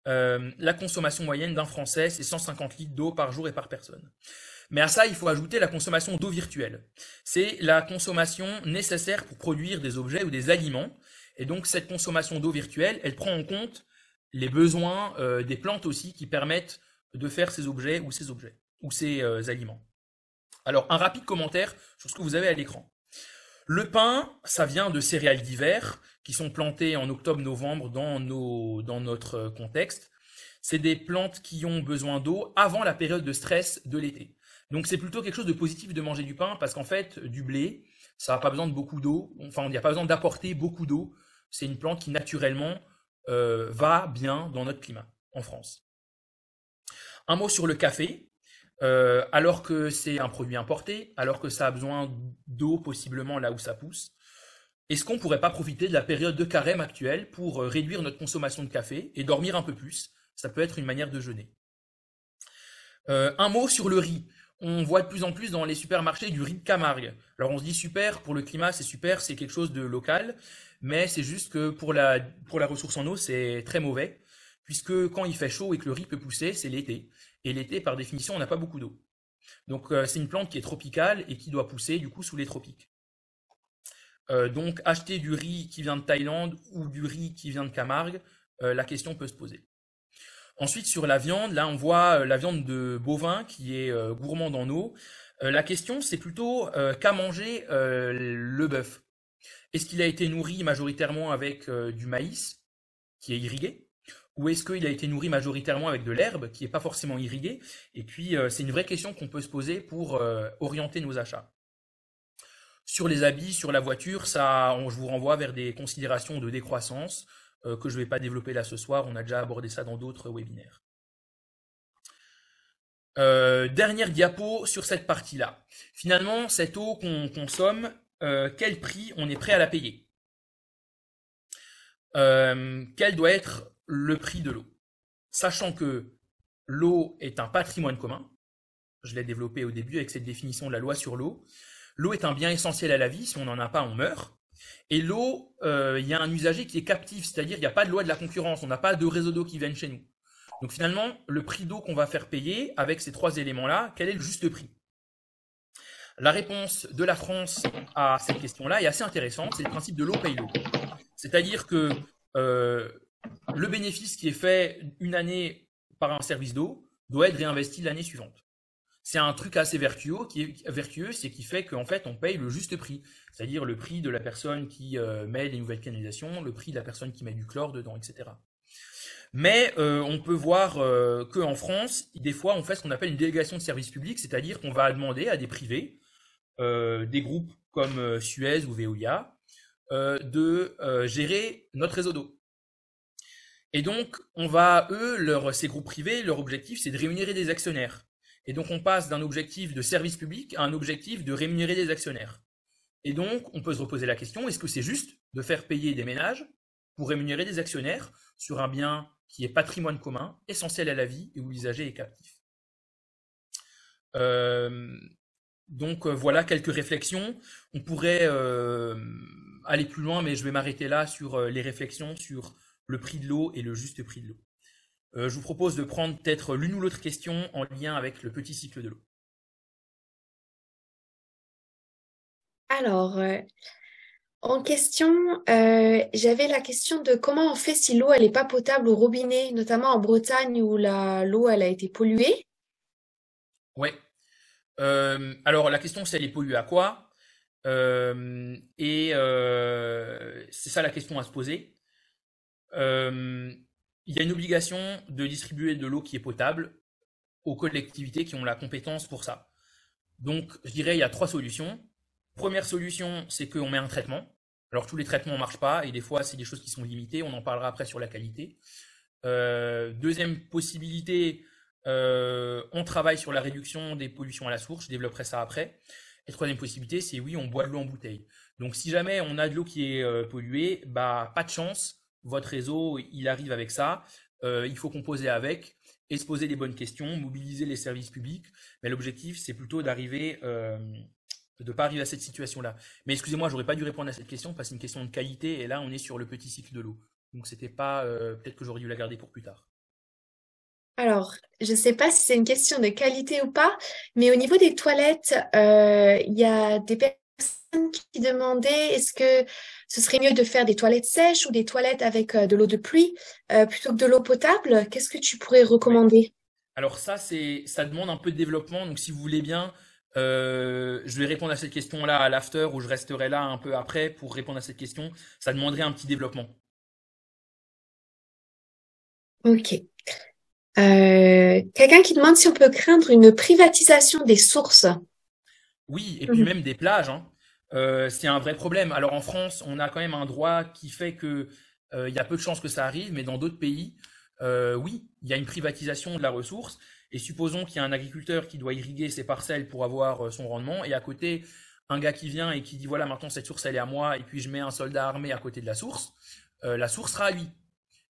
La consommation moyenne d'un Français, c'est 150 litres d'eau par jour et par personne. Mais à ça, il faut ajouter la consommation d'eau virtuelle. C'est la consommation nécessaire pour produire des objets ou des aliments. Et donc, cette consommation d'eau virtuelle, elle prend en compte les besoins des plantes aussi qui permettent de faire ces objets ou ces aliments. Alors, un rapide commentaire sur ce que vous avez à l'écran. Le pain, ça vient de céréales d'hiver qui sont plantées en octobre-novembre dans notre contexte. C'est des plantes qui ont besoin d'eau avant la période de stress de l'été. Donc c'est plutôt quelque chose de positif de manger du pain parce qu'en fait, du blé, ça n'a pas besoin de beaucoup d'eau. Enfin, il n'y a pas besoin d'apporter beaucoup d'eau. C'est une plante qui naturellement va bien dans notre climat en France. Un mot sur le café. Alors que c'est un produit importé, alors que ça a besoin d'eau possiblement là où ça pousse, est-ce qu'on ne pourrait pas profiter de la période de carême actuelle pour réduire notre consommation de café et dormir un peu plus? Ça peut être une manière de jeûner. Un mot sur le riz. On voit de plus en plus dans les supermarchés du riz de Camargue. Alors on se dit super, pour le climat c'est super, c'est quelque chose de local, mais c'est juste que pour la ressource en eau c'est très mauvais, puisque quand il fait chaud et que le riz peut pousser, c'est l'été. Et l'été, par définition, on n'a pas beaucoup d'eau. Donc c'est une plante qui est tropicale et qui doit pousser du coup sous les tropiques. Donc acheter du riz qui vient de Thaïlande ou du riz qui vient de Camargue, la question peut se poser. Ensuite sur la viande, là on voit la viande de bovin qui est gourmande en eau. La question c'est plutôt qu'a mangé le bœuf. Est-ce qu'il a été nourri majoritairement avec du maïs qui est irrigué? Ou est-ce qu'il a été nourri majoritairement avec de l'herbe qui n'est pas forcément irriguée? Et puis, c'est une vraie question qu'on peut se poser pour orienter nos achats. Sur les habits, sur la voiture, je vous renvoie vers des considérations de décroissance que je ne vais pas développer là ce soir. On a déjà abordé ça dans d'autres webinaires. Dernière diapo sur cette partie-là. Finalement, cette eau qu'on consomme, quel prix on est prêt à la payer? Quel doit être le prix de l'eau, sachant que l'eau est un patrimoine commun. Je l'ai développé au début avec cette définition de la loi sur l'eau. L'eau est un bien essentiel à la vie, si on n'en a pas, on meurt. Et l'eau, il y a un usager qui est captif, c'est-à-dire il n'y a pas de loi de la concurrence, on n'a pas de réseau d'eau qui viennent chez nous. Donc finalement, le prix d'eau qu'on va faire payer avec ces trois éléments-là, quel est le juste prix? La réponse de la France à cette question-là est assez intéressante, c'est le principe de l'eau paye l'eau. C'est-à-dire que le bénéfice qui est fait une année par un service d'eau doit être réinvesti l'année suivante. C'est un truc assez vertueux, c'est qui fait qu'en fait on paye le juste prix, c'est-à-dire le prix de la personne qui met les nouvelles canalisations, le prix de la personne qui met du chlore dedans, etc. Mais on peut voir qu'en France, des fois on fait ce qu'on appelle une délégation de service public, c'est-à-dire qu'on va demander à des privés, des groupes comme Suez ou Veolia, de gérer notre réseau d'eau. Et donc, ces groupes privés, leur objectif, c'est de rémunérer des actionnaires. Et donc, on passe d'un objectif de service public à un objectif de rémunérer des actionnaires. Et donc, on peut se reposer la question, est-ce que c'est juste de faire payer des ménages pour rémunérer des actionnaires sur un bien qui est patrimoine commun, essentiel à la vie et où l'usager est captif? Donc, voilà quelques réflexions. On pourrait aller plus loin, mais je vais m'arrêter là sur les réflexions sur le prix de l'eau et le juste prix de l'eau. Je vous propose de prendre peut-être l'une ou l'autre question en lien avec le petit cycle de l'eau. Alors, en question, j'avais la question de comment on fait si l'eau elle est pas potable au robinet, notamment en Bretagne où l'eau elle a été polluée. Ouais. Alors la question c'est elle est polluée à quoi? C'est ça la question à se poser. Il y a une obligation de distribuer de l'eau qui est potable aux collectivités qui ont la compétence pour ça. Donc, je dirais, il y a 3 solutions. Première solution, c'est qu'on met un traitement. Alors, tous les traitements ne marchent pas, et des fois, c'est des choses qui sont limitées. On en parlera après sur la qualité. Deuxième possibilité, on travaille sur la réduction des pollutions à la source. Je développerai ça après. Et troisième possibilité, c'est oui, on boit de l'eau en bouteille. Donc, si jamais on a de l'eau qui est polluée, bah, pas de chance. Votre réseau, il arrive avec ça. Il faut composer avec et se poser les bonnes questions, mobiliser les services publics. Mais l'objectif, c'est plutôt d'arriver, de pas arriver à cette situation-là. Mais excusez-moi, j'aurais pas dû répondre à cette question parce que c'est une question de qualité et là, on est sur le petit cycle de l'eau. Donc, c'était pas, peut-être que j'aurais dû la garder pour plus tard. Alors, je sais pas si c'est une question de qualité ou pas, mais au niveau des toilettes, il y a des personnes qui demandaient est-ce que ce serait mieux de faire des toilettes sèches ou des toilettes avec de l'eau de pluie plutôt que de l'eau potable. Qu'est-ce que tu pourrais Ouais. recommander? Alors ça demande un peu de développement. Donc, si vous voulez bien, je vais répondre à cette question-là à l'after ou je resterai là un peu après pour répondre à cette question. Ça demanderait un petit développement. Ok. Quelqu'un qui demande si on peut craindre une privatisation des sources. Oui, et puis Mhm. même des plages, hein. C'est un vrai problème. Alors en France, on a quand même un droit qui fait que il y a peu de chances que ça arrive, mais dans d'autres pays, oui, il y a une privatisation de la ressource. Et supposons qu'il y a un agriculteur qui doit irriguer ses parcelles pour avoir son rendement, et à côté, un gars qui vient et qui dit voilà, maintenant cette source elle est à moi, et puis je mets un soldat armé à côté de la source sera à lui.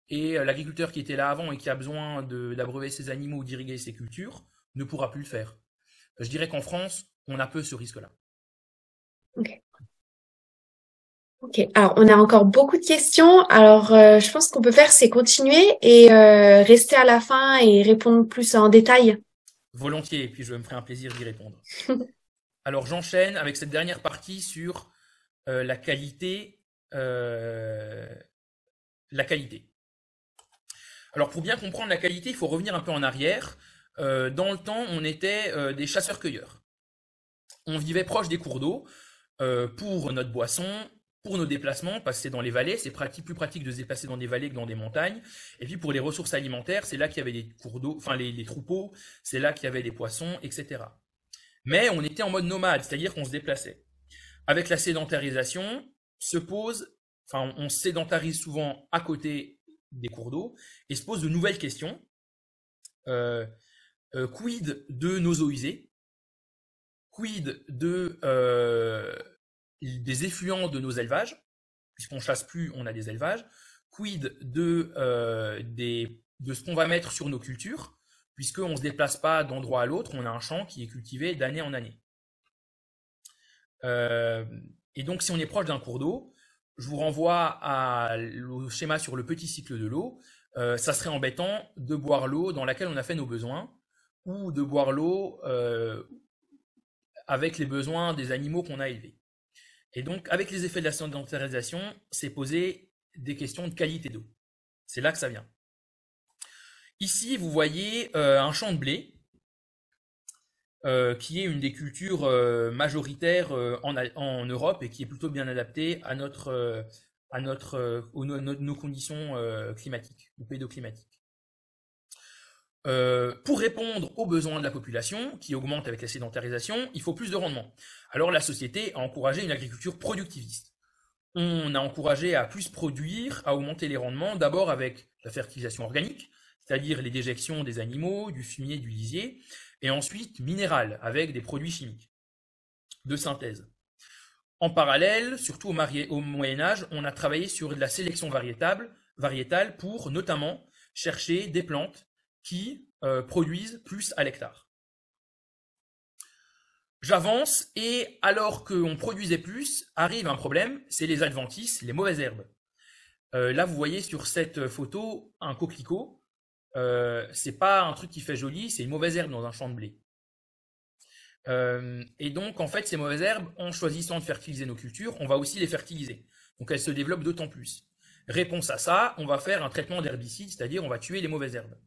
Et l'agriculteur qui était là avant et qui a besoin d'abreuver ses animaux ou d'irriguer ses cultures ne pourra plus le faire. Je dirais qu'en France, on a peu ce risque-là. Ok. Ok. Alors, on a encore beaucoup de questions. Alors, je pense qu'on peut faire, c'est continuer et rester à la fin et répondre plus en détail. Volontiers, et puis je me ferai un plaisir d'y répondre. Alors j'enchaîne avec cette dernière partie sur la qualité. La qualité. Alors pour bien comprendre la qualité, il faut revenir un peu en arrière. Dans le temps, on était des chasseurs-cueilleurs. On vivait proche des cours d'eau pour notre boisson, pour nos déplacements, parce que c'est dans les vallées, c'est plus pratique de se déplacer dans des vallées que dans des montagnes. Et puis pour les ressources alimentaires, c'est là qu'il y avait des cours d'eau, enfin les troupeaux, c'est là qu'il y avait des poissons, etc. Mais on était en mode nomade, c'est-à-dire qu'on se déplaçait. Avec la sédentarisation, on se sédentarise souvent à côté des cours d'eau et se pose de nouvelles questions. Quid de nos eaux usées? Quid des effluents de nos élevages? Puisqu'on chasse plus, on a des élevages. Quid de ce qu'on va mettre sur nos cultures? Puisqu'on ne se déplace pas d'endroit à l'autre, on a un champ qui est cultivé d'année en année. Et donc, si on est proche d'un cours d'eau, je vous renvoie au schéma sur le petit cycle de l'eau. Ça serait embêtant de boire l'eau dans laquelle on a fait nos besoins ou de boire l'eau avec les besoins des animaux qu'on a élevés. Et donc, avec les effets de la sédentarisation, c'est poser des questions de qualité d'eau. C'est là que ça vient. Ici, vous voyez un champ de blé, qui est une des cultures majoritaires en Europe et qui est plutôt bien adaptée à nos conditions climatiques ou pédoclimatiques. Pour répondre aux besoins de la population, qui augmente avec la sédentarisation, il faut plus de rendement. Alors la société a encouragé une agriculture productiviste. On a encouragé à plus produire, à augmenter les rendements, d'abord avec la fertilisation organique, c'est-à-dire les déjections des animaux, du fumier, du lisier, et ensuite minérale, avec des produits chimiques de synthèse. En parallèle, surtout au Moyen-Âge, on a travaillé sur de la sélection variétale pour notamment chercher des plantes qui produisent plus à l'hectare. J'avance et alors qu'on produisait plus, arrive un problème, c'est les adventices, les mauvaises herbes. Là, vous voyez sur cette photo un coquelicot. C'est pas un truc qui fait joli, c'est une mauvaise herbe dans un champ de blé. Et donc, en fait, ces mauvaises herbes, en choisissant de fertiliser nos cultures, on va aussi les fertiliser. Donc, elles se développent d'autant plus. Réponse à ça, on va faire un traitement d'herbicide, c'est-à-dire on va tuer les mauvaises herbes.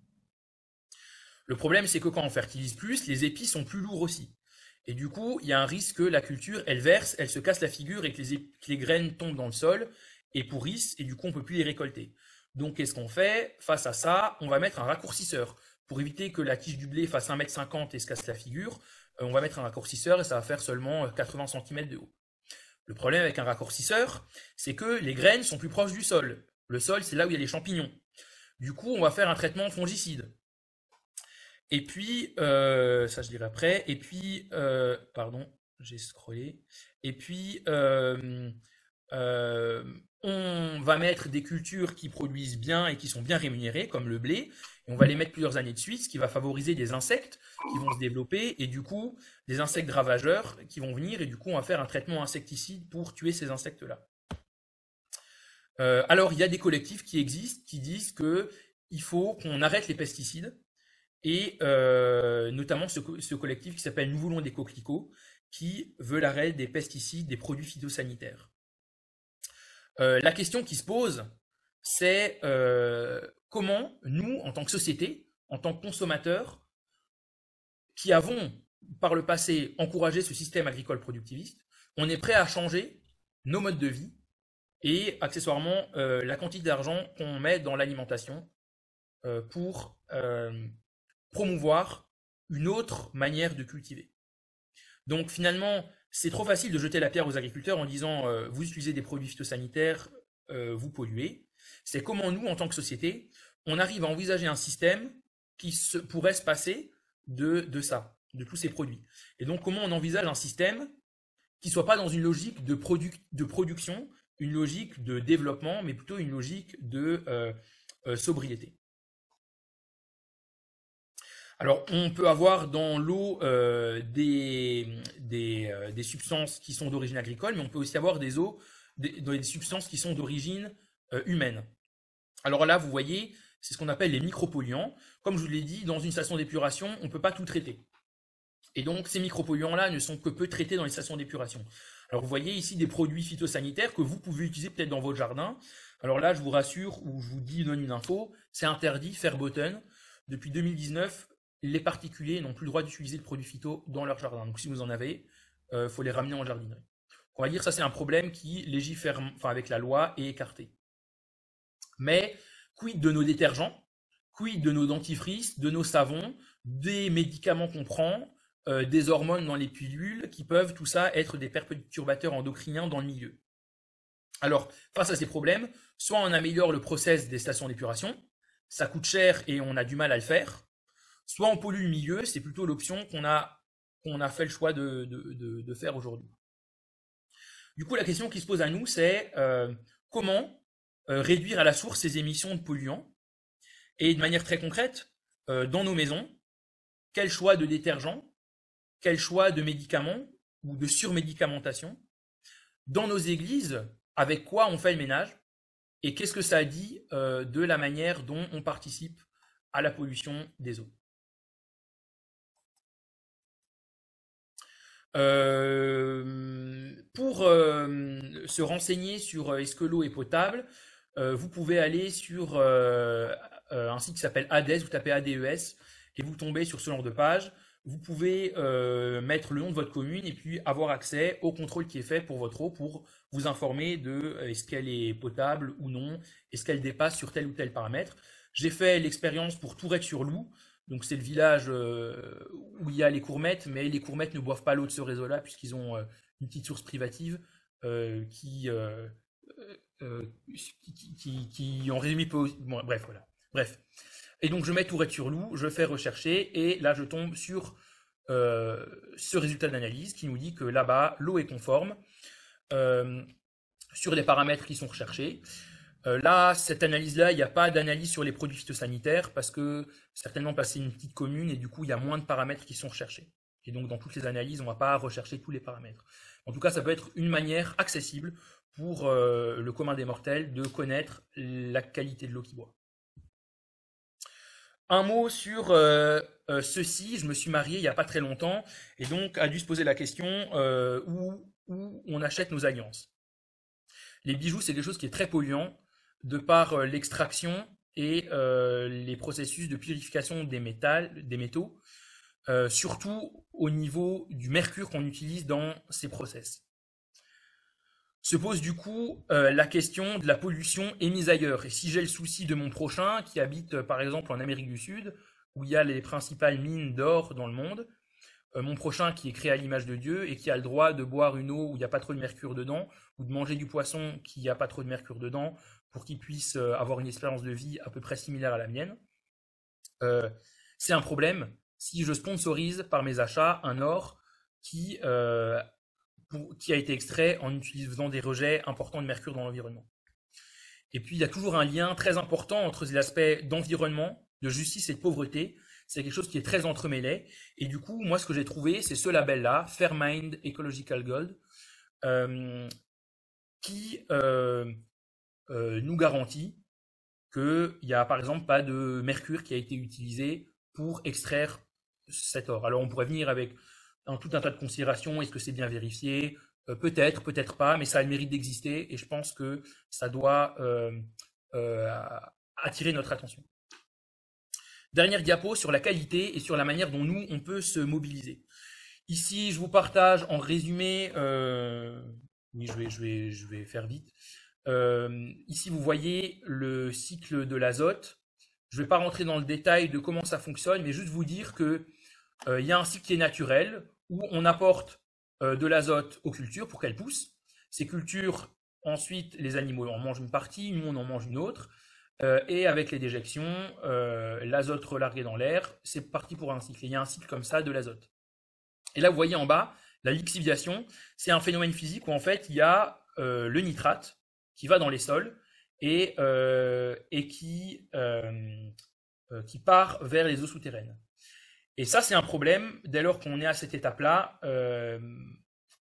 Le problème, c'est que quand on fertilise plus, les épis sont plus lourds aussi. Et du coup, il y a un risque que la culture, elle verse, elle se casse la figure et que les graines tombent dans le sol et pourrissent, et du coup, on ne peut plus les récolter. Donc, qu'est-ce qu'on fait? Face à ça, on va mettre un raccourcisseur. Pour éviter que la tige du blé fasse 1,50 m et se casse la figure, on va mettre un raccourcisseur et ça va faire seulement 80 cm de haut. Le problème avec un raccourcisseur, c'est que les graines sont plus proches du sol. Le sol, c'est là où il y a les champignons. Du coup, on va faire un traitement fongicide. Et puis, ça je dirai après, et puis, pardon, j'ai scrollé, et puis, on va mettre des cultures qui produisent bien et qui sont bien rémunérées, comme le blé, et on va les mettre plusieurs années de suite, ce qui va favoriser des insectes qui vont se développer, et du coup, des insectes ravageurs qui vont venir, et du coup, on va faire un traitement insecticide pour tuer ces insectes-là. Alors, il y a des collectifs qui existent, qui disent qu'il faut qu'on arrête les pesticides, et notamment ce collectif qui s'appelle Nous voulons des coquelicots, qui veut l'arrêt des pesticides, des produits phytosanitaires. La question qui se pose, c'est comment nous, en tant que société, en tant que consommateurs, qui avons par le passé encouragé ce système agricole productiviste, on est prêt à changer nos modes de vie et accessoirement la quantité d'argent qu'on met dans l'alimentation pour promouvoir une autre manière de cultiver. Donc finalement, c'est trop facile de jeter la pierre aux agriculteurs en disant vous utilisez des produits phytosanitaires, vous polluez. C'est comment nous, en tant que société, on arrive à envisager un système qui pourrait se passer de ça, de tous ces produits. Et donc comment on envisage un système qui ne soit pas dans une logique de production, une logique de développement, mais plutôt une logique de sobriété. Alors, on peut avoir dans l'eau des substances qui sont d'origine agricole, mais on peut aussi avoir des substances qui sont d'origine humaine. Alors là, vous voyez, c'est ce qu'on appelle les micropolluants. Comme je vous l'ai dit, dans une station d'épuration, on ne peut pas tout traiter. Et donc, ces micropolluants-là ne sont que peu traités dans les stations d'épuration. Alors, vous voyez ici des produits phytosanitaires que vous pouvez utiliser peut-être dans votre jardin. Alors là, je vous rassure ou je vous donne une info, c'est interdit, Fairbotten. Depuis 2019, les particuliers n'ont plus le droit d'utiliser le produit phyto dans leur jardin. Donc si vous en avez, faut les ramener en jardinerie. On va dire que ça c'est un problème qui légifère, avec la loi est écarté. Mais quid de nos détergents, quid de nos dentifrices, de nos savons, des médicaments qu'on prend, des hormones dans les pilules qui peuvent tout ça être des perturbateurs endocriniens dans le milieu. Alors face à ces problèmes, soit on améliore le process des stations d'épuration, ça coûte cher et on a du mal à le faire. Soit on pollue le milieu, c'est plutôt l'option qu'on a fait le choix de faire aujourd'hui. Du coup, la question qui se pose à nous, c'est comment réduire à la source ces émissions de polluants et de manière très concrète, dans nos maisons, quel choix de détergents, quel choix de médicaments ou de surmédicamentation, dans nos églises, avec quoi on fait le ménage et qu'est-ce que ça dit de la manière dont on participe à la pollution des eaux. Pour se renseigner sur est-ce que l'eau est potable, vous pouvez aller sur un site qui s'appelle ADES, vous tapez ADES et vous tombez sur ce genre de page. Vous pouvez mettre le nom de votre commune et puis avoir accès au contrôle qui est fait pour votre eau pour vous informer de est-ce qu'elle est potable ou non, est-ce qu'elle dépasse sur tel ou tel paramètre. J'ai fait l'expérience pour Tourette-sur-Loup, donc c'est le village où il y a les Courmettes, mais les Courmettes ne boivent pas l'eau de ce réseau-là puisqu'ils ont une petite source privative qui, en résumé peut... Bon, bref, voilà. Bref. Et donc je mets Tourette-sur-Loup, je fais rechercher et là je tombe sur ce résultat d'analyse qui nous dit que là-bas l'eau est conforme sur les paramètres qui sont recherchés. Là, cette analyse-là, il n'y a pas d'analyse sur les produits phytosanitaires parce que certainement c'est une petite commune et du coup il y a moins de paramètres qui sont recherchés. Et donc dans toutes les analyses, on ne va pas rechercher tous les paramètres. En tout cas, ça peut être une manière accessible pour le commun des mortels de connaître la qualité de l'eau qu'ils boivent. Un mot sur ceci, je me suis marié il n'y a pas très longtemps et donc a dû se poser la question où on achète nos alliances. Les bijoux, c'est quelque chose qui est très polluant de par l'extraction et les processus de purification des métaux, surtout au niveau du mercure qu'on utilise dans ces process. Se pose du coup la question de la pollution émise ailleurs. Et si j'ai le souci de mon prochain qui habite par exemple en Amérique du Sud, où il y a les principales mines d'or dans le monde, mon prochain qui est créé à l'image de Dieu et qui a le droit de boire une eau où il n'y a pas trop de mercure dedans, ou de manger du poisson qui n'y a pas trop de mercure dedans, pour qu'il puisse avoir une expérience de vie à peu près similaire à la mienne, c'est un problème si je sponsorise par mes achats un or qui a été extrait en utilisant des rejets importants de mercure dans l'environnement. Et puis il y a toujours un lien très important entre les aspects d'environnement, de justice et de pauvreté. C'est quelque chose qui est très entremêlé. Et du coup, moi, ce que j'ai trouvé, c'est ce label-là, Fairmined Ecological Gold, qui nous garantit qu'il n'y a par exemple pas de mercure qui a été utilisé pour extraire cet or. Alors on pourrait venir avec tout un tas de considérations, est-ce que c'est bien vérifié? Peut-être, peut-être pas, mais ça a le mérite d'exister et je pense que ça doit attirer notre attention. Dernière diapo sur la qualité et sur la manière dont nous, on peut se mobiliser. Ici, je vous partage en résumé, oui, je vais faire vite. Ici, vous voyez le cycle de l'azote. Je ne vais pas rentrer dans le détail de comment ça fonctionne, mais juste vous dire que il y a un cycle qui est naturel où on apporte de l'azote aux cultures pour qu'elles poussent. Ces cultures, ensuite, les animaux en mangent une partie, nous on en mange une autre. Et avec les déjections, l'azote relargué dans l'air, c'est parti pour un cycle. Et il y a un cycle comme ça de l'azote. Et là, vous voyez en bas, la lixiviation, c'est un phénomène physique où en fait, il y a le nitrate qui va dans les sols et qui part vers les eaux souterraines. Et ça, c'est un problème, dès lors qu'on est à cette étape-là,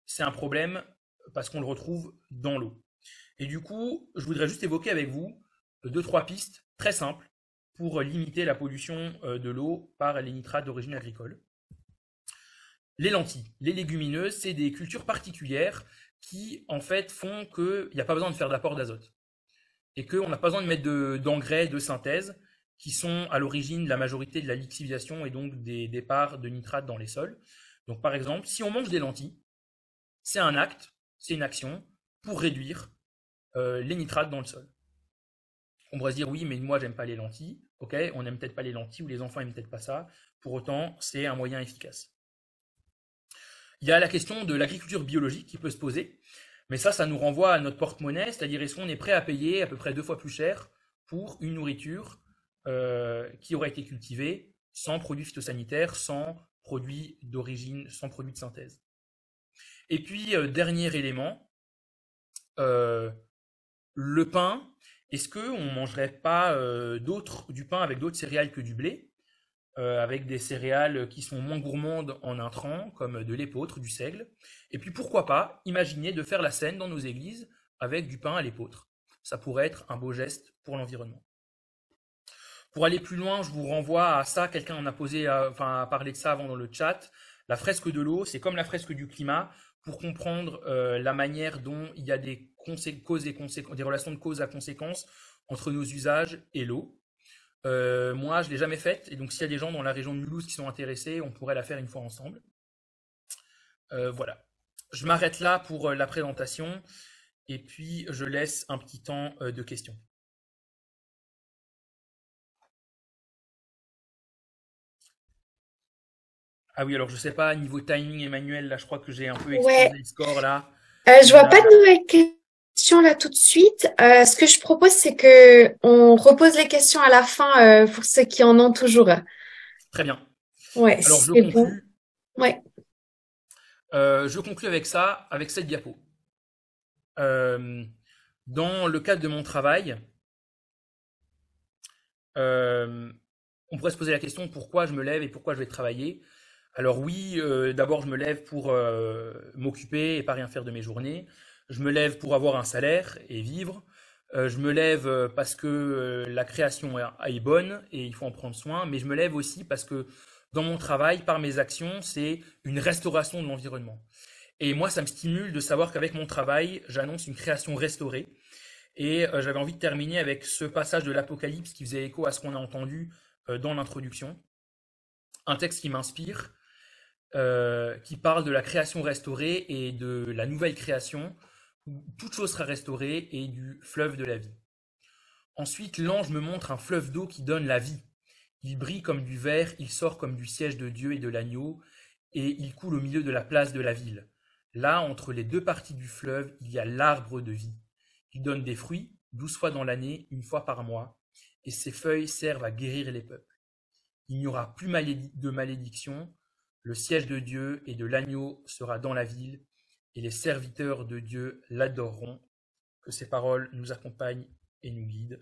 c'est un problème parce qu'on le retrouve dans l'eau. Et du coup, je voudrais juste évoquer avec vous 2-3 pistes très simples pour limiter la pollution de l'eau par les nitrates d'origine agricole. Les lentilles, les légumineuses, c'est des cultures particulières qui, en fait, font qu'il n'y a pas besoin de faire d'apport d'azote. Et qu'on n'a pas besoin de mettre d'engrais de synthèse qui sont à l'origine de la majorité de la lixiviation et donc des départs de nitrates dans les sols. Donc, par exemple, si on mange des lentilles, c'est un acte, c'est une action pour réduire les nitrates dans le sol. On pourrait se dire, oui, mais moi, j'aime pas les lentilles. Ok, on n'aime peut-être pas les lentilles ou les enfants n'aiment peut-être pas ça. Pour autant, c'est un moyen efficace. Il y a la question de l'agriculture biologique qui peut se poser. Mais ça nous renvoie à notre porte-monnaie, c'est-à-dire est-ce qu'on est prêt à payer à peu près 2 fois plus cher pour une nourriture qui aurait été cultivée sans produits phytosanitaires, sans produits d'origine, sans produits de synthèse. Et puis, dernier élément, le pain. Est-ce qu'on ne mangerait pas du pain avec d'autres céréales que du blé, avec des céréales qui sont moins gourmandes en intrants, comme de l'épeautre, du seigle? Et puis pourquoi pas imaginer de faire la Seine dans nos églises avec du pain à l'épeautre. Ça pourrait être un beau geste pour l'environnement. Pour aller plus loin, je vous renvoie à ça. Quelqu'un en a a parlé de ça avant dans le chat. La fresque de l'eau, c'est comme la fresque du climat pour comprendre la manière dont il y a des causes et des relations de cause à conséquence entre nos usages et l'eau. Moi, je l'ai jamais faite, et donc s'il y a des gens dans la région de Mulhouse qui sont intéressés, on pourrait la faire une fois ensemble. Voilà. Je m'arrête là pour la présentation, et puis je laisse un petit temps de questions. Ah oui, alors je sais pas, niveau timing, Emmanuel, là je crois que j'ai un peu explosé Ouais, le score là. je Il y vois pas a... de nouvelles questions là tout de suite. Ce que je propose, c'est que on repose les questions à la fin pour ceux qui en ont toujours. Très bien. Ouais, Alors si c'est bon. Ouais. je conclus avec ça, avec cette diapo. Dans le cadre de mon travail, on pourrait se poser la question pourquoi je me lève et pourquoi je vais travailler. Alors oui, d'abord je me lève pour m'occuper et pas rien faire de mes journées. Je me lève pour avoir un salaire et vivre. Je me lève parce que la création est bonne et il faut en prendre soin. Mais je me lève aussi parce que dans mon travail, par mes actions, c'est une restauration de l'environnement. Et moi, ça me stimule de savoir qu'avec mon travail, j'annonce une création restaurée. Et j'avais envie de terminer avec ce passage de l'Apocalypse qui faisait écho à ce qu'on a entendu dans l'introduction. Un texte qui m'inspire, qui parle de la création restaurée et de la nouvelle création, où toute chose sera restaurée, et du fleuve de la vie. Ensuite, l'ange me montre un fleuve d'eau qui donne la vie. Il brille comme du verre, il sort comme du siège de Dieu et de l'agneau, et il coule au milieu de la place de la ville. Là, entre les deux parties du fleuve, il y a l'arbre de vie. Il donne des fruits, 12 fois dans l'année, une fois par mois, et ses feuilles servent à guérir les peuples. Il n'y aura plus de malédiction, le siège de Dieu et de l'agneau sera dans la ville, et les serviteurs de Dieu l'adoreront. Que ces paroles nous accompagnent et nous guident.